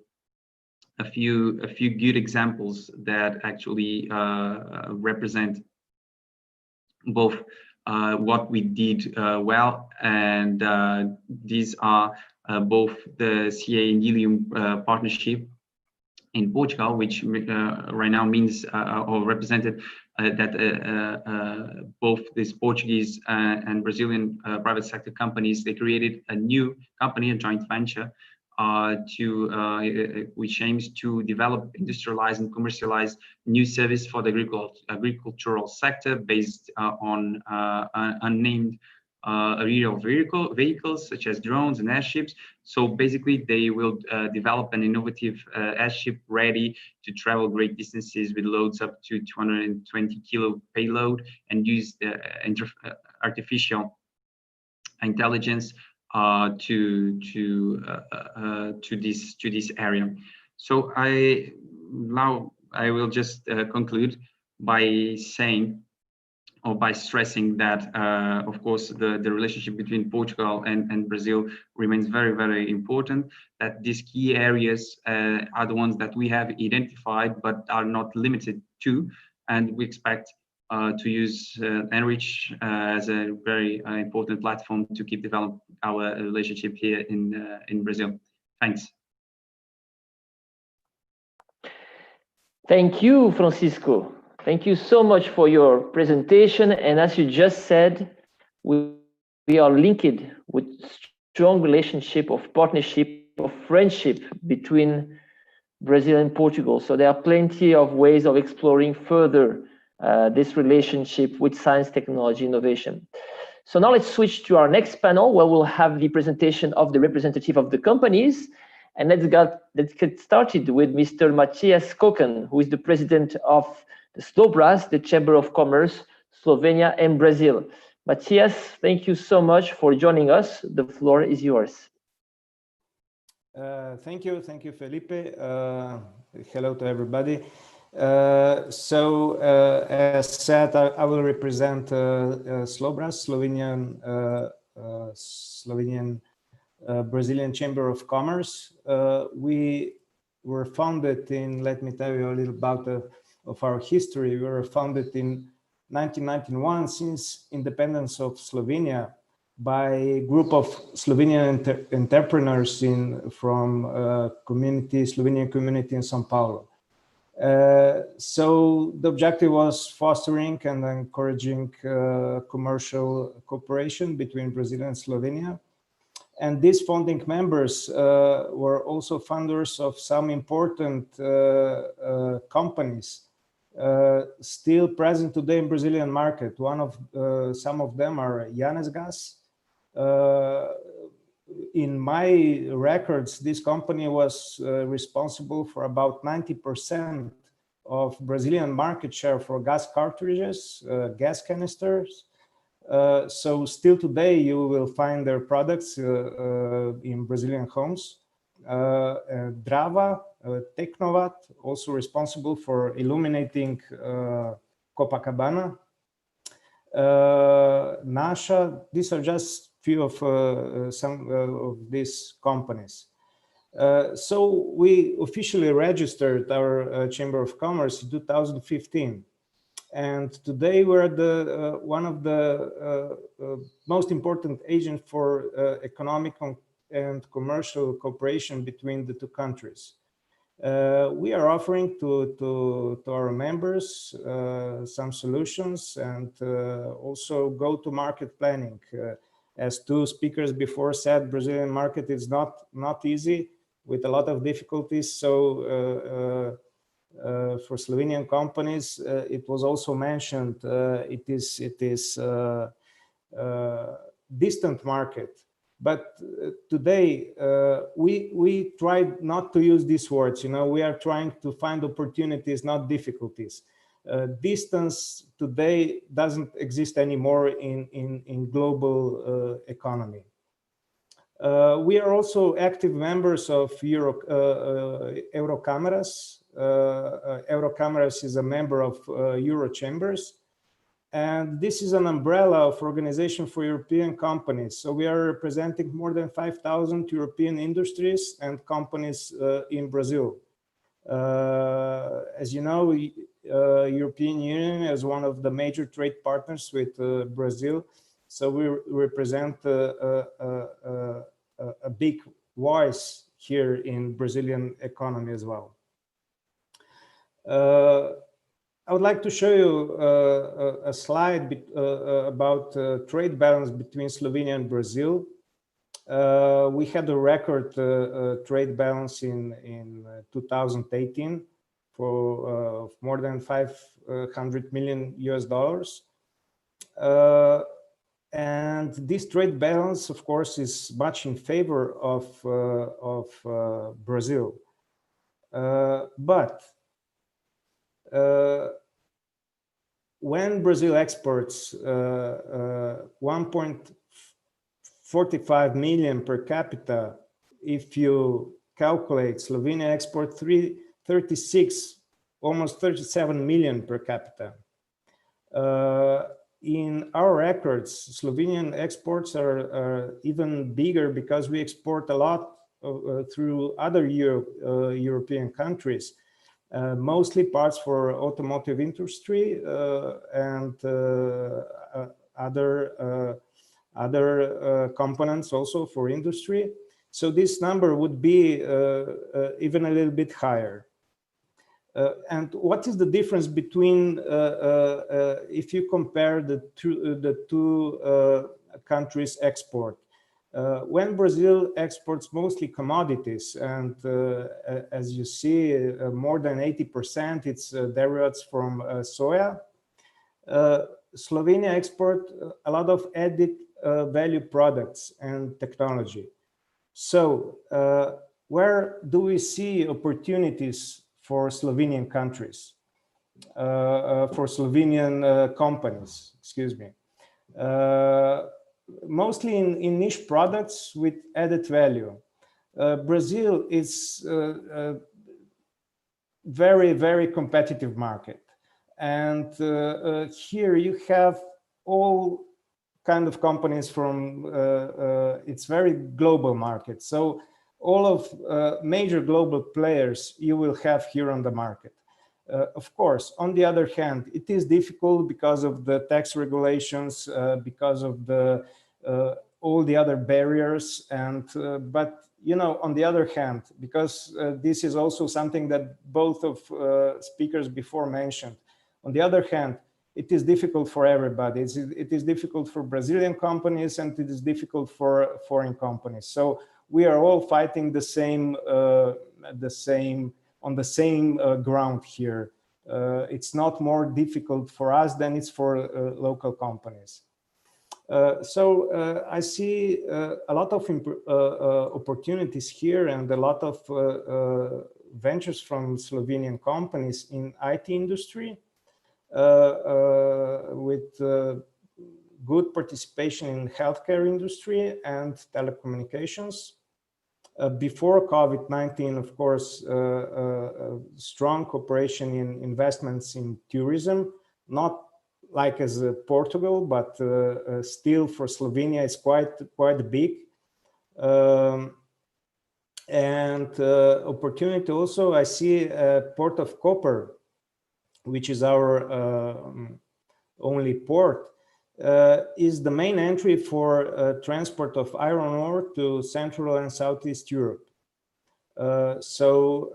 a few good examples that actually represent both what we did well, and these are both the CA and Ilium partnership in Portugal, which right now means or represented that both these Portuguese and Brazilian private sector companies, they created a new company, a joint venture, which aims to develop, industrialize, and commercialize new service for the agricultural sector based on unnamed aerial vehicles such as drones and airships. So basically, they will develop an innovative airship ready to travel great distances with loads up to 220 kilo payload, and use the artificial intelligence to this area. So I will just conclude by saying, or by stressing that, of course, the relationship between Portugal and Brazil remains very, very important, that these key areas are the ones that we have identified, but are not limited to, and we expect to use ENRICH as a very important platform to keep developing our relationship here in Brazil. Thanks. Thank you, Francisco. Thank you so much for your presentation. And as you just said, we are linked with strong relationship of partnership, of friendship between Brazil and Portugal. So there are plenty of ways of exploring further this relationship with science, technology, innovation. So now let's switch to our next panel, where we'll have the presentation of the representative of the companies. And let's get started with Mr. Matthias Koken, who is the president of the SLOBRAS, the Chamber of Commerce, Slovenia and Brazil. Matthias, thank you so much for joining us. The floor is yours. Thank you, Felipe. Hello to everybody. As said, I will represent SLOBRAS, Slovenian Brazilian Chamber of Commerce. We were founded in, let me tell you a little about of our history. We were founded in 1991, since independence of Slovenia, by a group of Slovenian entrepreneurs from Slovenian community in São Paulo. So the objective was fostering and encouraging commercial cooperation between Brazil and Slovenia. And these founding members were also founders of some important companies still present today in Brazilian market. Some of them are Gas. In my records, this company was responsible for about 90% of Brazilian market share for gas cartridges, gas canisters. So still today, you will find their products in Brazilian homes. Drava, Tecnovat, also responsible for illuminating Copacabana. Nasha, these are just few of some of these companies. So we officially registered our Chamber of Commerce in 2015. And today we're one of the most important agents for economic and commercial cooperation between the two countries. We are offering to our members some solutions and also go-to-market planning. As two speakers before said, Brazilian market is not easy, with a lot of difficulties. So For Slovenian companies, it was also mentioned, it is distant market. But today, we tried not to use these words. We are trying to find opportunities, not difficulties. Distance today doesn't exist anymore in global economy. We are also active members of Eurocameras. Eurocameras is a member of Euro Chambers. And this is an umbrella of Organization for European Companies. So we are representing more than 5,000 European industries and companies in Brazil. As you know, European Union is one of the major trade partners with Brazil. So we represent a big voice here in Brazilian economy as well. I would like to show you a slide about trade balance between Slovenia and Brazil. We had a record trade balance in 2018 for more than $500 million. And this trade balance, of course, is much in favor of Brazil. But when Brazil exports 1.45 million per capita, if you calculate, Slovenia export 36, almost 37 million per capita. In our records, Slovenian exports are even bigger because we export a lot through other European countries. Mostly parts for automotive industry and other components also for industry. So this number would be even a little bit higher. And what is the difference between if you compare the two countries' export? When Brazil exports mostly commodities, and as you see, more than 80% it's derivatives from soya, Slovenia export a lot of added value products and technology. So where do we see opportunities for Slovenian countries, for Slovenian companies, excuse me? Mostly in niche products with added value. Brazil is a very, very competitive market. And here you have all kind of companies from, it's very global market. So all of major global players you will have here on the market. Of course, on the other hand, it is difficult because of the tax regulations, because of the all the other barriers, and but on the other hand, because this is also something that both of speakers before mentioned. On the other hand, it is difficult for everybody. It is difficult for Brazilian companies, and it is difficult for foreign companies. So we are all fighting the same on the same ground here. It's not more difficult for us than it's for local companies. So I see a lot of opportunities here and a lot of ventures from Slovenian companies in IT industry with good participation in healthcare industry and telecommunications. Before COVID-19, of course, strong cooperation in investments in tourism, not like as Portugal, but still for Slovenia it's quite big. And opportunity also, I see Port of Koper, which is our only port, is the main entry for transport of iron ore to Central and Southeast Europe. So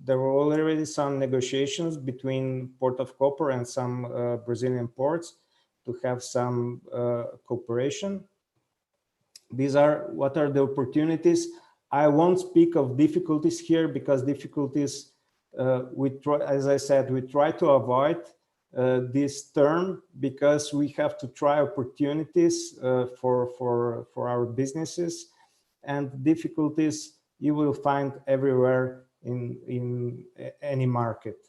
there were already some negotiations between Port of Koper and some Brazilian ports to have some cooperation. These are what are the opportunities. I won't speak of difficulties here because difficulties as I said, we try to avoid this term because we have to try opportunities for our businesses, and difficulties you will find everywhere in any market.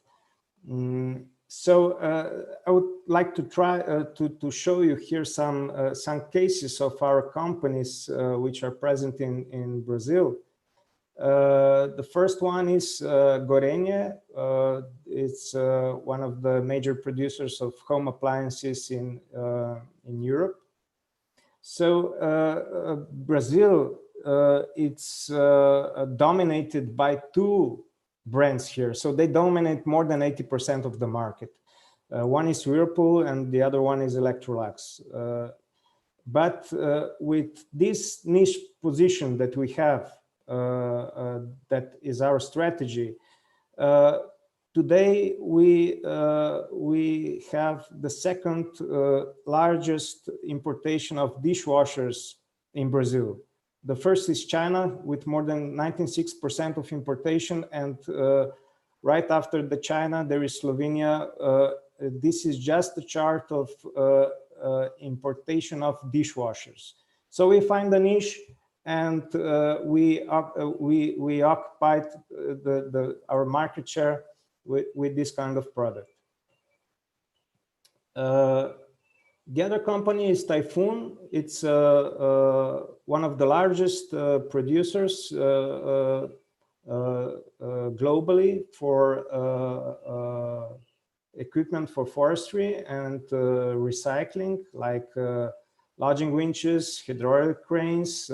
So I would like to try to show you here some cases of our companies which are present in Brazil. The first one is Gorenje. It's one of the major producers of home appliances in Europe. So Brazil, it's dominated by two brands here. So they dominate more than 80% of the market. One is Whirlpool and the other one is Electrolux. But with this niche position that we have, that is our strategy, today we have the second largest importation of dishwashers in Brazil. The first is China with more than 96% of importation, and right after the China there is Slovenia. This is just a chart of importation of dishwashers. So we find a niche, and we occupied our market share with this kind of product. The other company is Typhoon. It's one of the largest producers globally for equipment for forestry and recycling, like logging winches, hydraulic cranes,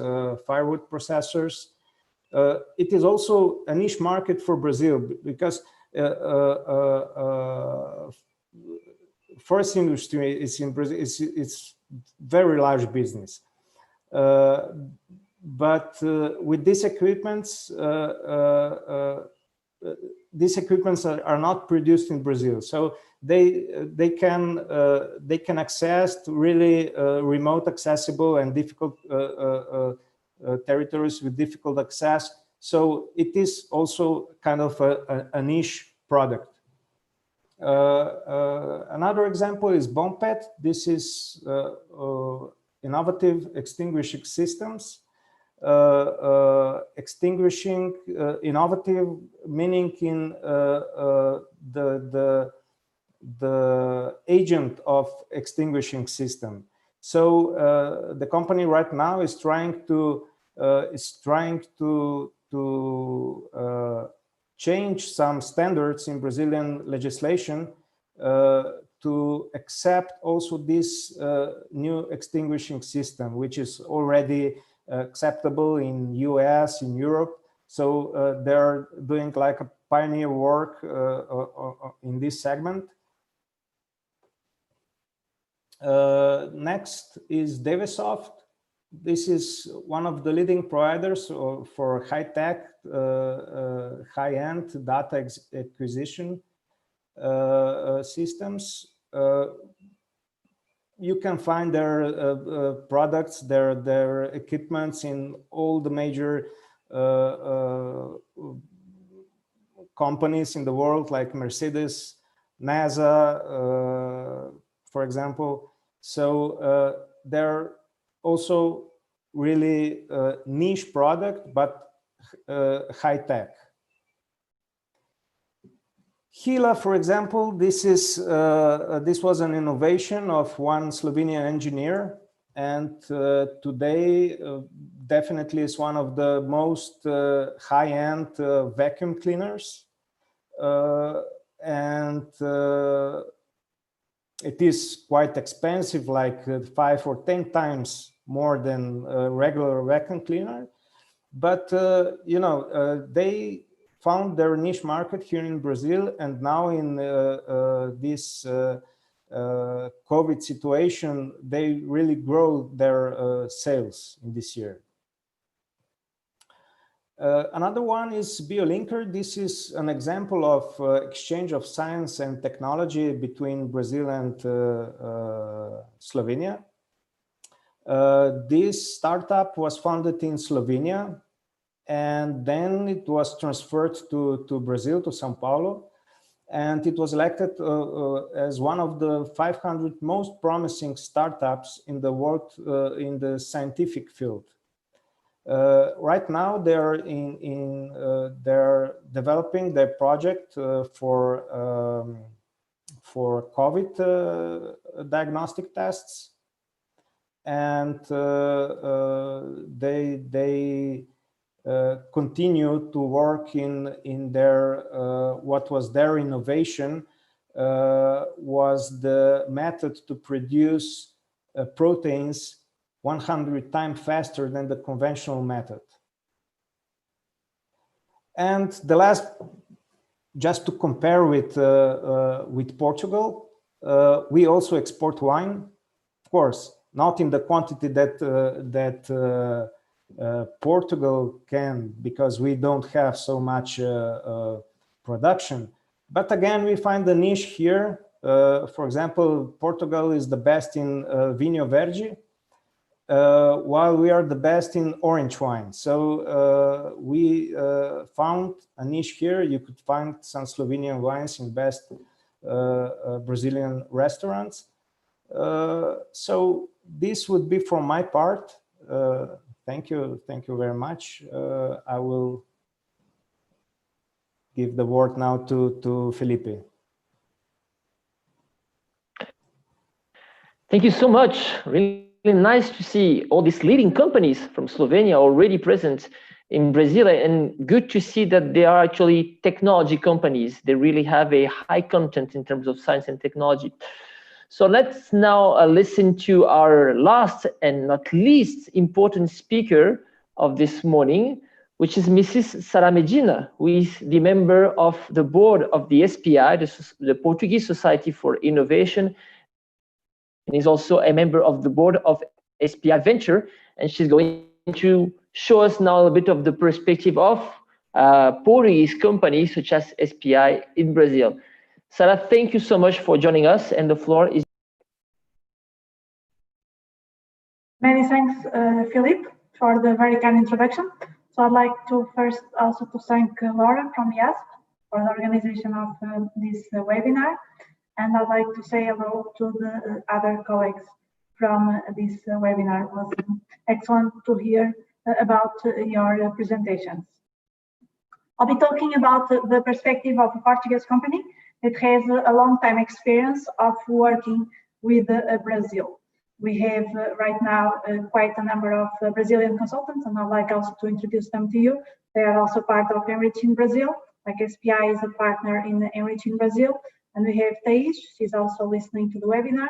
firewood processors. It is also a niche market for Brazil because forest industry is in Brazil. It's very large business, but with these equipments are not produced in Brazil, so they can access to really remote, accessible, and difficult territories with difficult access. So it is also kind of a niche product. Another example is Bompet. This is innovative extinguishing systems. Extinguishing, innovative, meaning in the agent of extinguishing system. So the company right now is trying to change some standards in Brazilian legislation to accept also this new extinguishing system, which is already acceptable in US, in Europe. So they're doing like a pioneer work in this segment. Next is Devisoft. This is one of the leading providers for high-tech, high-end data acquisition systems. You can find their products, their equipments in all the major companies in the world, like Mercedes, NASA, for example. So they're also really niche product, but high tech. Gila, for example, this was an innovation of one Slovenian engineer, and today definitely is one of the most high-end vacuum cleaners, and it is quite expensive, like 5 or 10 times more than a regular vacuum cleaner. But you know, they found their niche market here in Brazil, and now in this COVID situation, they really grow their sales in this year. Another one is BioLinker. This is an example of exchange of science and technology between Brazil and Slovenia. This startup was founded in Slovenia, and then it was transferred to Brazil, to São Paulo, and it was elected as one of the 500 most promising startups in the world in the scientific field. Right now, they're developing their project for COVID diagnostic tests, and they continue to work in their what was their innovation was the method to produce proteins 100 times faster than the conventional method. And the last, just to compare with Portugal, we also export wine, of course, not in the quantity that Portugal can, because we don't have so much production. But again, we find the niche here. For example, Portugal is the best in Vinho Verde, while we are the best in orange wine. So we found a niche here. You could find some Slovenian wines in best Brazilian restaurants. So this would be from my part. Thank you very much. I will give the word now to Felipe. Thank you so much. Really nice to see all these leading companies from Slovenia already present in Brazil, and good to see that they are actually technology companies. They really have a high content in terms of science and technology. So let's now listen to our last and not least important speaker of this morning, which is Mrs. Sara Medina, who is the member of the board of the SPI, the Portuguese Society for Innovation, and is also a member of the board of SPI Venture. And she's going to show us now a bit of the perspective of Portuguese companies such as SPI in Brazil. Sara, thank you so much for joining us, and the floor is. Many thanks, Philippe, for the very kind introduction. So I'd like to first also to thank Laura from YASP for the organization of this webinar. And I'd like to say hello to the other colleagues from this webinar. It was excellent to hear about your presentations. I'll be talking about the perspective of a Portuguese company that has a long time experience of working with Brazil. We have right now quite a number of Brazilian consultants, and I'd like also to introduce them to you. They are also part of ENRICH in Brazil, like SPI is a partner in ENRICH in Brazil. And we have Thais, she's also listening to the webinar.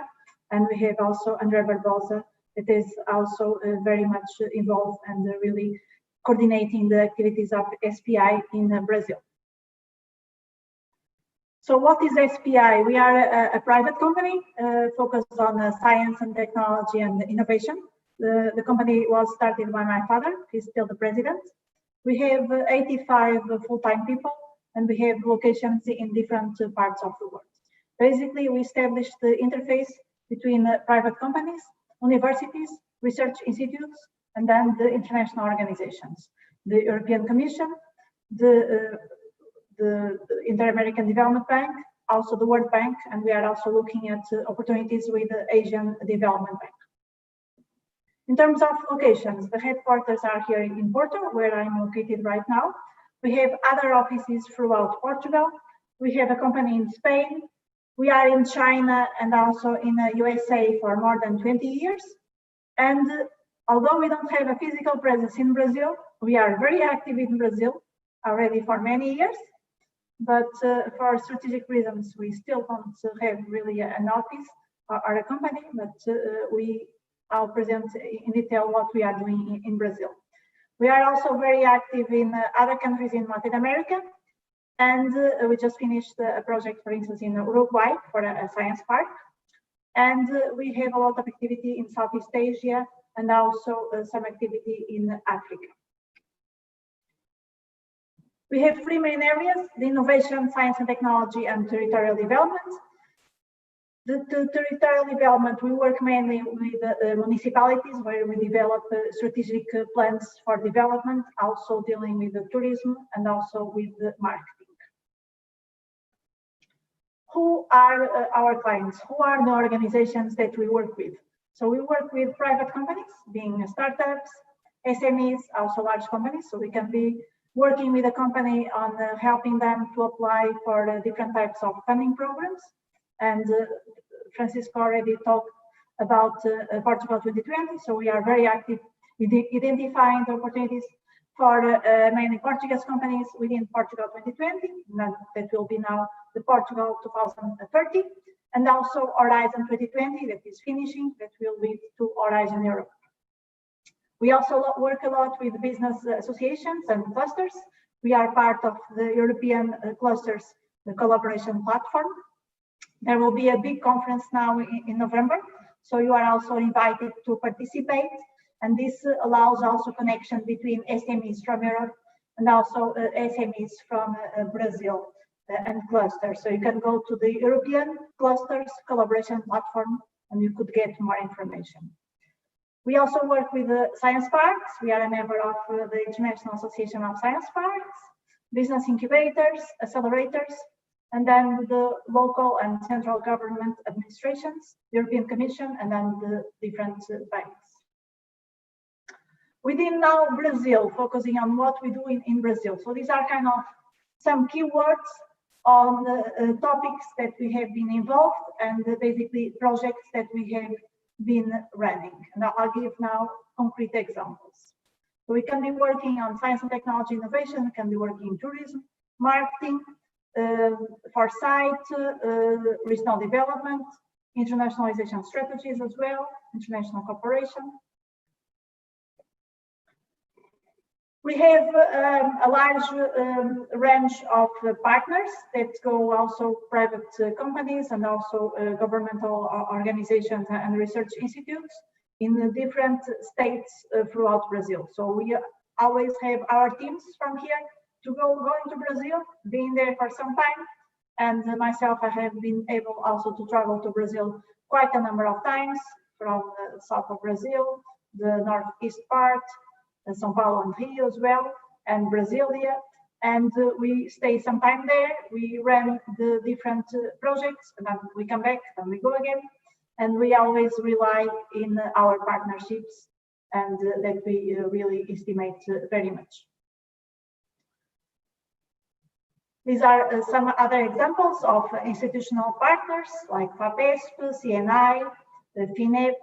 And we have also André Barbosa, that is also very much involved and really coordinating the activities of SPI in Brazil. So what is SPI? We are a private company focused on science and technology and innovation. The company was started by my father, he's still the president. We have 85 full-time people, and we have locations in different parts of the world. Basically, we established the interface between private companies, universities, research institutes, and then the international organizations, the European Commission, the Inter-American Development Bank, also the World Bank, and we are also looking at opportunities with the Asian Development Bank. In terms of locations, the headquarters are here in Porto, where I'm located right now. We have other offices throughout Portugal. We have a company in Spain. We are in China and also in the USA for more than 20 years. And although we don't have a physical presence in Brazil, we are very active in Brazil already for many years. But for strategic reasons, we still don't have really an office or a company, but I'll present in detail what we are doing in Brazil. We are also very active in other countries in Latin America. And we just finished a project, for instance, in Uruguay for a science park. And we have a lot of activity in Southeast Asia and also some activity in Africa. We have three main areas: the innovation, science and technology, and territorial development. The territorial development, we work mainly with municipalities where we develop strategic plans for development, also dealing with the tourism and also with the marketing. Who are our clients? Who are the organizations that we work with? So we work with private companies, being startups, SMEs, also large companies. So we can be working with a company on helping them to apply for different types of funding programs. And Francisco already talked about Portugal 2020. So we are very active in identifying the opportunities for mainly Portuguese companies within Portugal 2020. That will be now the Portugal 2030. And also Horizon 2020 that is finishing, that will lead to Horizon Europe. We also work a lot with business associations and clusters. We are part of the European clusters, the collaboration platform. There will be a big conference now in November, so you are also invited to participate. And this allows also connection between SMEs from Europe and also SMEs from Brazil and clusters. So you can go to the European clusters collaboration platform and you could get more information. We also work with the science parks. We are a member of the International Association of Science Parks, business incubators, accelerators, and then the local and central government administrations, European Commission, and then the different banks. Within now Brazil, focusing on what we do in Brazil. So these are kind of some keywords on the topics that we have been involved and basically projects that we have been running. And I'll give now concrete examples. So we can be working on science and technology innovation, we can be working in tourism, marketing, foresight, regional development, internationalization strategies as well, international cooperation. We have a large range of partners that go also private companies and also governmental organizations and research institutes in the different states throughout Brazil. So we always have our teams from here to going to Brazil, being there for some time. And myself, I have been able also to travel to Brazil quite a number of times, from the south of Brazil, the northeast part, São Paulo and Rio as well, and Brasilia. And we stay some time there. We run the different projects, and then we come back and we go again. And we always rely in our partnerships, and that we really estimate very much. These are some other examples of institutional partners like FAPESP, CNI, FINEP,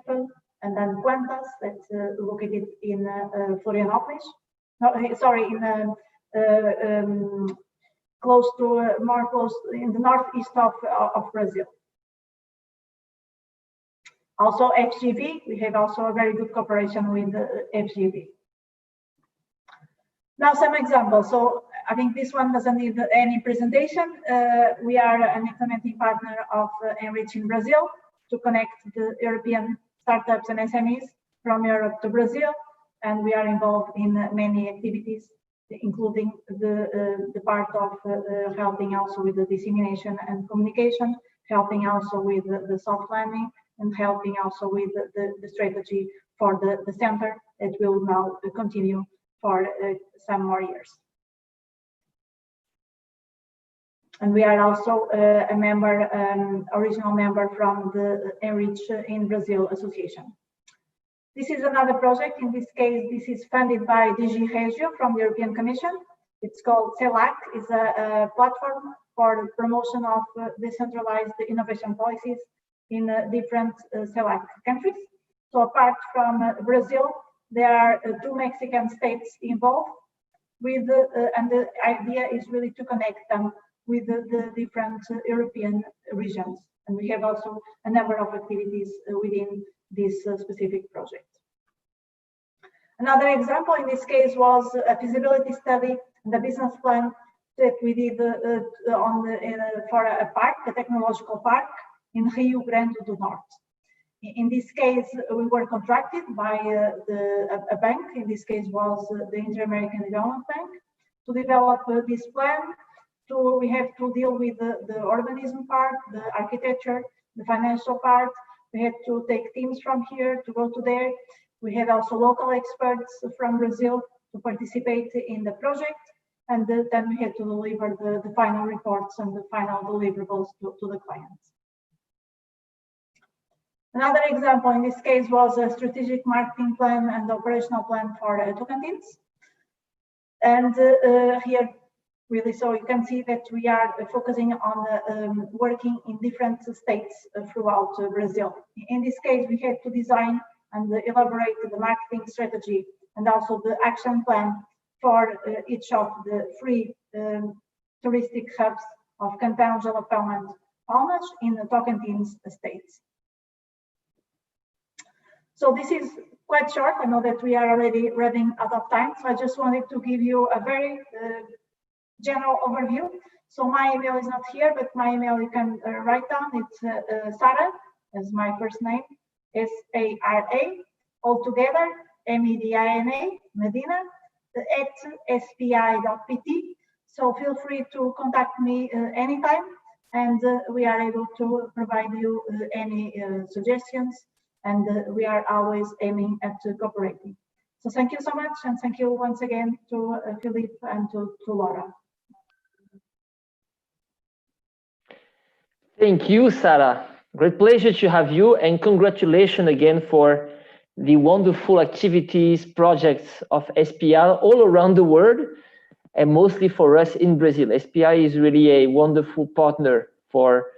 and then Quantas, that's located in Florianópolis. No, sorry, in close to, more close in the northeast of Brazil. Also FGV, we have also a very good cooperation with FGV. Now some examples. So I think this one doesn't need any presentation. We are an implementing partner of ENRICH in Brazil to connect the European startups and SMEs from Europe to Brazil. And we are involved in many activities, including the part of helping also with the dissemination and communication, helping also with the soft landing, and helping also with the strategy for the center that will now continue for some more years. And we are also a member, original member from the ENRICH in Brazil Association. This is another project. In this case, this is funded by DG Regio from the European Commission. It's called CELAC. It's a platform for the promotion of decentralized innovation policies in different CELAC countries. So apart from Brazil, there are 2 Mexican states involved with, and the idea is really to connect them with the different European regions. And we have also a number of activities within this specific project. Another example in this case was a feasibility study, the business plan that we did for a park, a technological park in Rio Grande do Norte. In this case, we were contracted by a bank. In this case was the Inter-American Development Bank to develop this plan. We have to deal with the urbanism part, the architecture, the financial part. We had to take teams from here to go to there. We had also local experts from Brazil to participate in the project. And then we had to deliver the final reports and the final deliverables to the clients. Another example in this case was a strategic marketing plan and operational plan for Tocantins. And here, really, so you can see that we are focusing on working in different states throughout Brazil. In this case, we had to design and elaborate the marketing strategy and also the action plan for each of the three touristic hubs of Cantão, Jalapão, and Palmas in the Tocantins states. So this is quite short. I know that we are already running out of time, so I just wanted to give you a very general overview. So my email is not here, but my email you can write down. It's Sara, as my first name, S-A-R-A, all together, M-E-D-I-N-A, Medina, at spi.pt. So feel free to contact me anytime, and we are able to provide you any suggestions, and we are always aiming at cooperating. So thank you so much, and thank you once again to Philippe and to Laura. Thank you, Sarah. Great pleasure to have you, and congratulations again for the wonderful activities, projects of SPI all around the world, and mostly for us in Brazil. SPI is really a wonderful partner for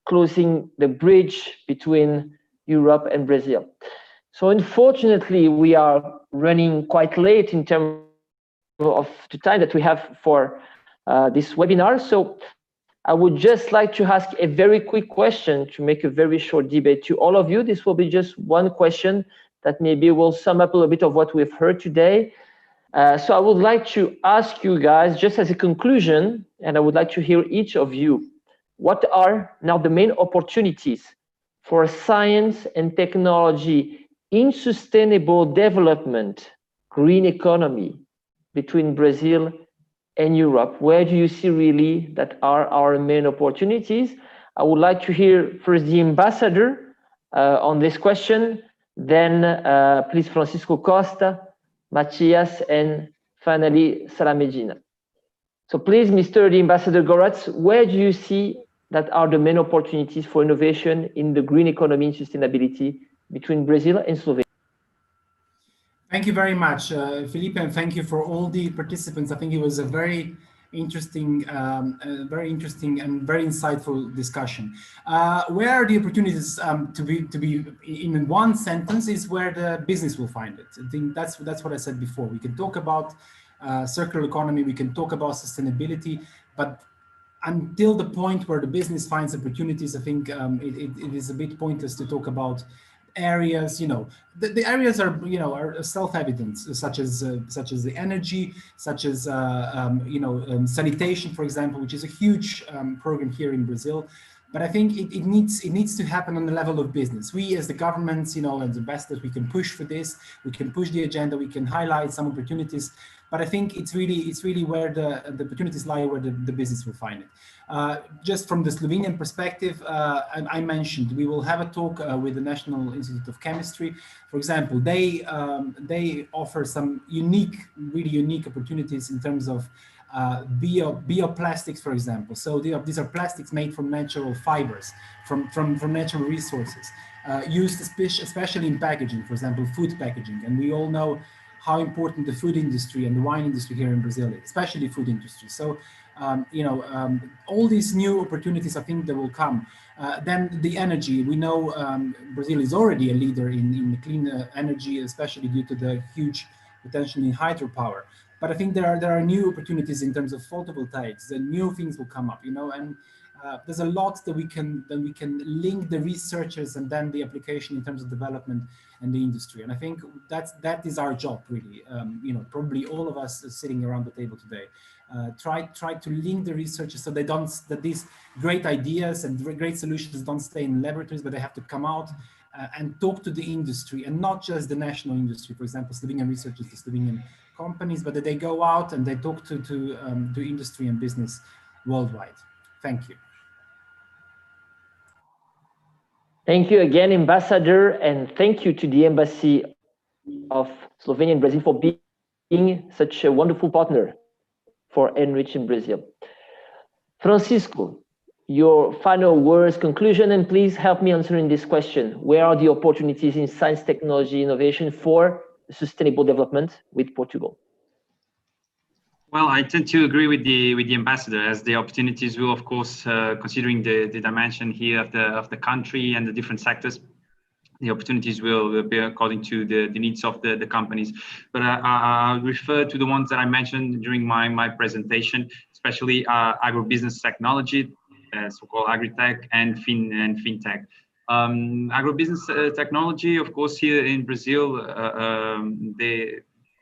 closing the bridge between Europe and Brazil. So unfortunately, we are running quite late in terms of the time that we have for this webinar. So I would just like to ask a very quick question to make a very short debate to all of you. This will be just one question that maybe will sum up a little bit of what we've heard today. So I would like to ask you guys, just as a conclusion, and I would like to hear each of you, what are now the main opportunities for science and technology in sustainable development, green economy between Brazil and Europe? Where do you see really that are our main opportunities? I would like to hear first the ambassador on this question, then please Francisco Costa, Matthias, and finally Sara Medina. So please, Mr. the Ambassador Goratz, where do you see that are the main opportunities for innovation in the green economy and sustainability between Brazil and Slovenia? Thank you very much, Felipe, and thank you for all the participants. I think it was a very interesting and very insightful discussion. Where are the opportunities to be in one sentence is where the business will find it. I think that's what I said before. We can talk about circular economy, we can talk about sustainability, but until the point where the business finds opportunities, I think it is a bit pointless to talk about areas. The areas are are self-evident, such as the energy, such as sanitation, for example, which is a huge program here in Brazil. But I think it needs to happen on the level of business. We as the governments, and the ambassadors, we can push for this. We can push the agenda. We can highlight some opportunities. But I think it's really where the opportunities lie, where the business will find it. Just from the Slovenian perspective, I mentioned we will have a talk with the National Institute of Chemistry. For example, they offer some really unique opportunities in terms of bioplastics, for example. So these are plastics made from natural fibers, from natural resources, used especially in packaging, for example, food packaging. And we all know how important the food industry and the wine industry here in Brazil is, especially food industry. So, all these new opportunities, I think they will come. Then the energy, we know Brazil is already a leader in clean energy, especially due to the huge potential in hydropower. But I think there are new opportunities in terms of photovoltaics, and new things will come up, and there's a lot that we can link the researchers and then the application in terms of development and the industry. And I think that is our job, really. Probably all of us sitting around the table today, try to link the researchers so that these great ideas and great solutions don't stay in laboratories, but they have to come out and talk to the industry, and not just the national industry. For example, Slovenian researchers, the Slovenian companies, but that they go out and they talk to industry and business worldwide. Thank you. Thank you again, Ambassador, and thank you to the Embassy of Slovenia and Brazil for being such a wonderful partner for ENRICH in Brazil. Francisco, your final words, conclusion, and please help me answering this question. Where are the opportunities in science, technology, innovation for sustainable development with Portugal? Well, I tend to agree with the ambassador, as the opportunities will, of course, considering the dimension here of the country and the different sectors, the opportunities will be according to the needs of the companies. But I refer to the ones that I mentioned during my presentation, especially agribusiness technology, so-called agri-tech and fintech. Agribusiness technology, of course, here in Brazil,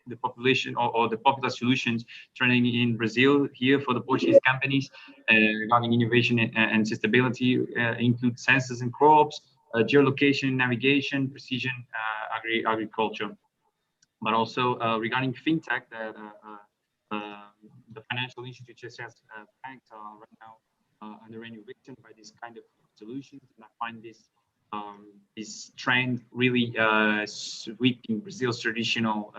the population or the popular solutions trending in Brazil here for the Portuguese companies regarding innovation and sustainability include sensors and crops, geolocation, navigation, precision agriculture. But also regarding fintech, the financial institutions such as banks are right now under renovation by this kind of solutions, and I find this trend really sweeping Brazil's traditional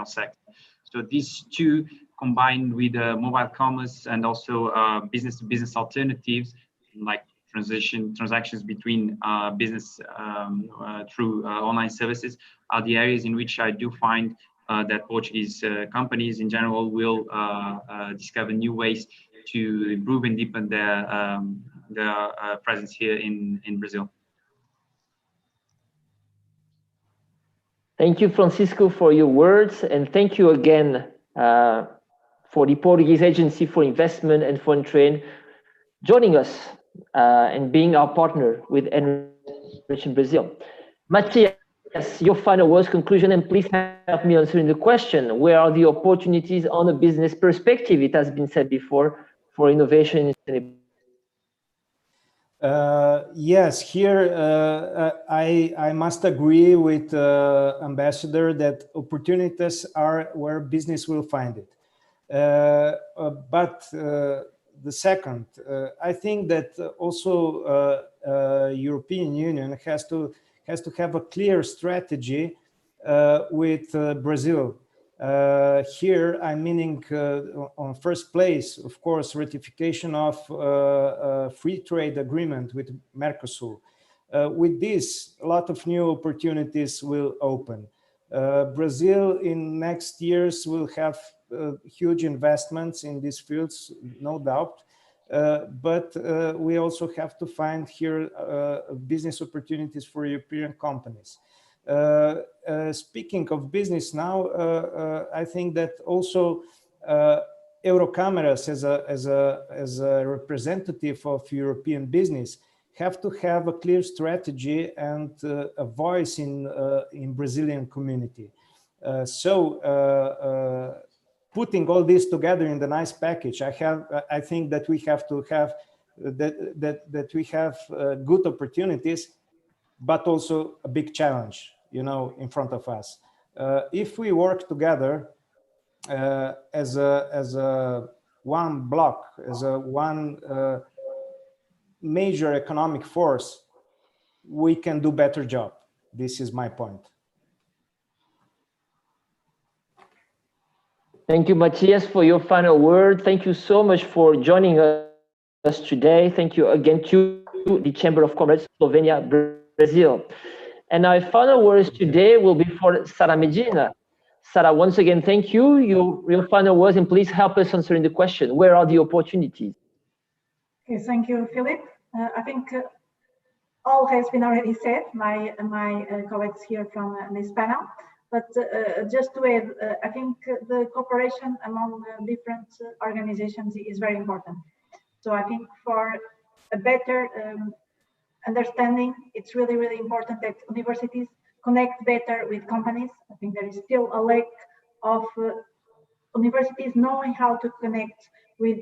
sector. So these two, combined with mobile commerce and also business-to-business alternatives like transactions between business through online services, are the areas in which I do find that Portuguese companies in general will discover new ways to improve and deepen their presence here in Brazil. Thank you, Francisco, for your words, and thank you again for the Portuguese Agency for Investment and Foreign Trade joining us and being our partner with ENRICH in Brazil. Matthias, your final words, conclusion, and please help me answering the question: where are the opportunities on a business perspective? It has been said before for innovation in yes, here I must agree with Ambassador that opportunities are where business will find it. But the second, I think that also European Union has to have a clear strategy with Brazil. Here I'm meaning on first place, of course, ratification of free trade agreement with Mercosur. With this, a lot of new opportunities will open. Brazil in next years will have huge investments in these fields, no doubt. But we also have to find here business opportunities for European companies. Speaking of business now, I think that also Eurocameras as a representative of European business have to have a clear strategy and a voice in Brazilian community. Putting all this together in the nice package, I think that we have to have that we have good opportunities, but also a big challenge, you know, in front of us. If we work together as a one block, as a one major economic force, we can do better job. This is my point. Thank you, Matthias, for your final word. Thank you so much for joining us today. Thank you again to the Chamber of Commerce, Slovenia, Brazil. And our final words today will be for Sara Medina. Sara, once again, thank you. Your final words, and please help us answering the question: where are the opportunities? Okay, thank you, Philip. I think all has been already said, my colleagues here from this panel. But just to add, I think the cooperation among different organizations is very important. So I think for a better understanding, it's really, really important that universities connect better with companies. I think there is still a lack of universities knowing how to connect with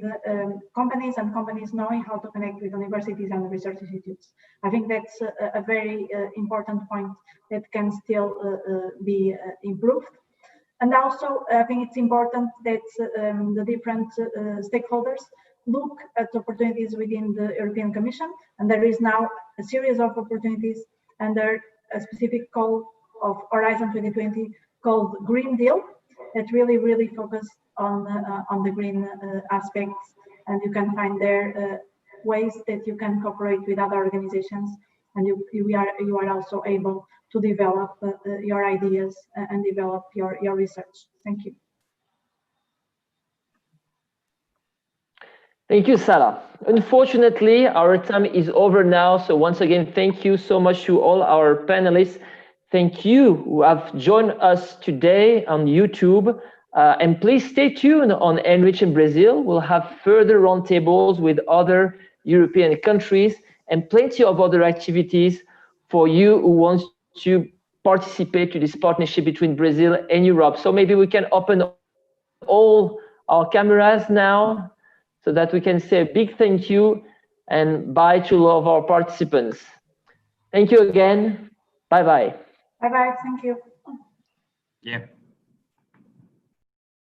companies and companies knowing how to connect with universities and research institutes. I think that's a very important point that can still be improved. And also, I think it's important that the different stakeholders look at opportunities within the European Commission, and there is now a series of opportunities under a specific call of Horizon 2020 called Green Deal that really focus on the green aspects, and you can find there ways that you can cooperate with other organizations, and you are also able to develop your ideas and develop your research. Thank you. Thank you, Sara. Unfortunately, our time is over now. So once again, thank you so much to all our panelists. Thank you who have joined us today on YouTube. And please stay tuned on ENRICH in Brazil. We'll have further roundtables with other European countries and plenty of other activities for you who want to participate to this partnership between Brazil and Europe. So maybe we can open all our cameras now, so that we can say a big thank you and bye to all of our participants. Thank you again. Bye-bye. Bye-bye. Thank you. Yeah.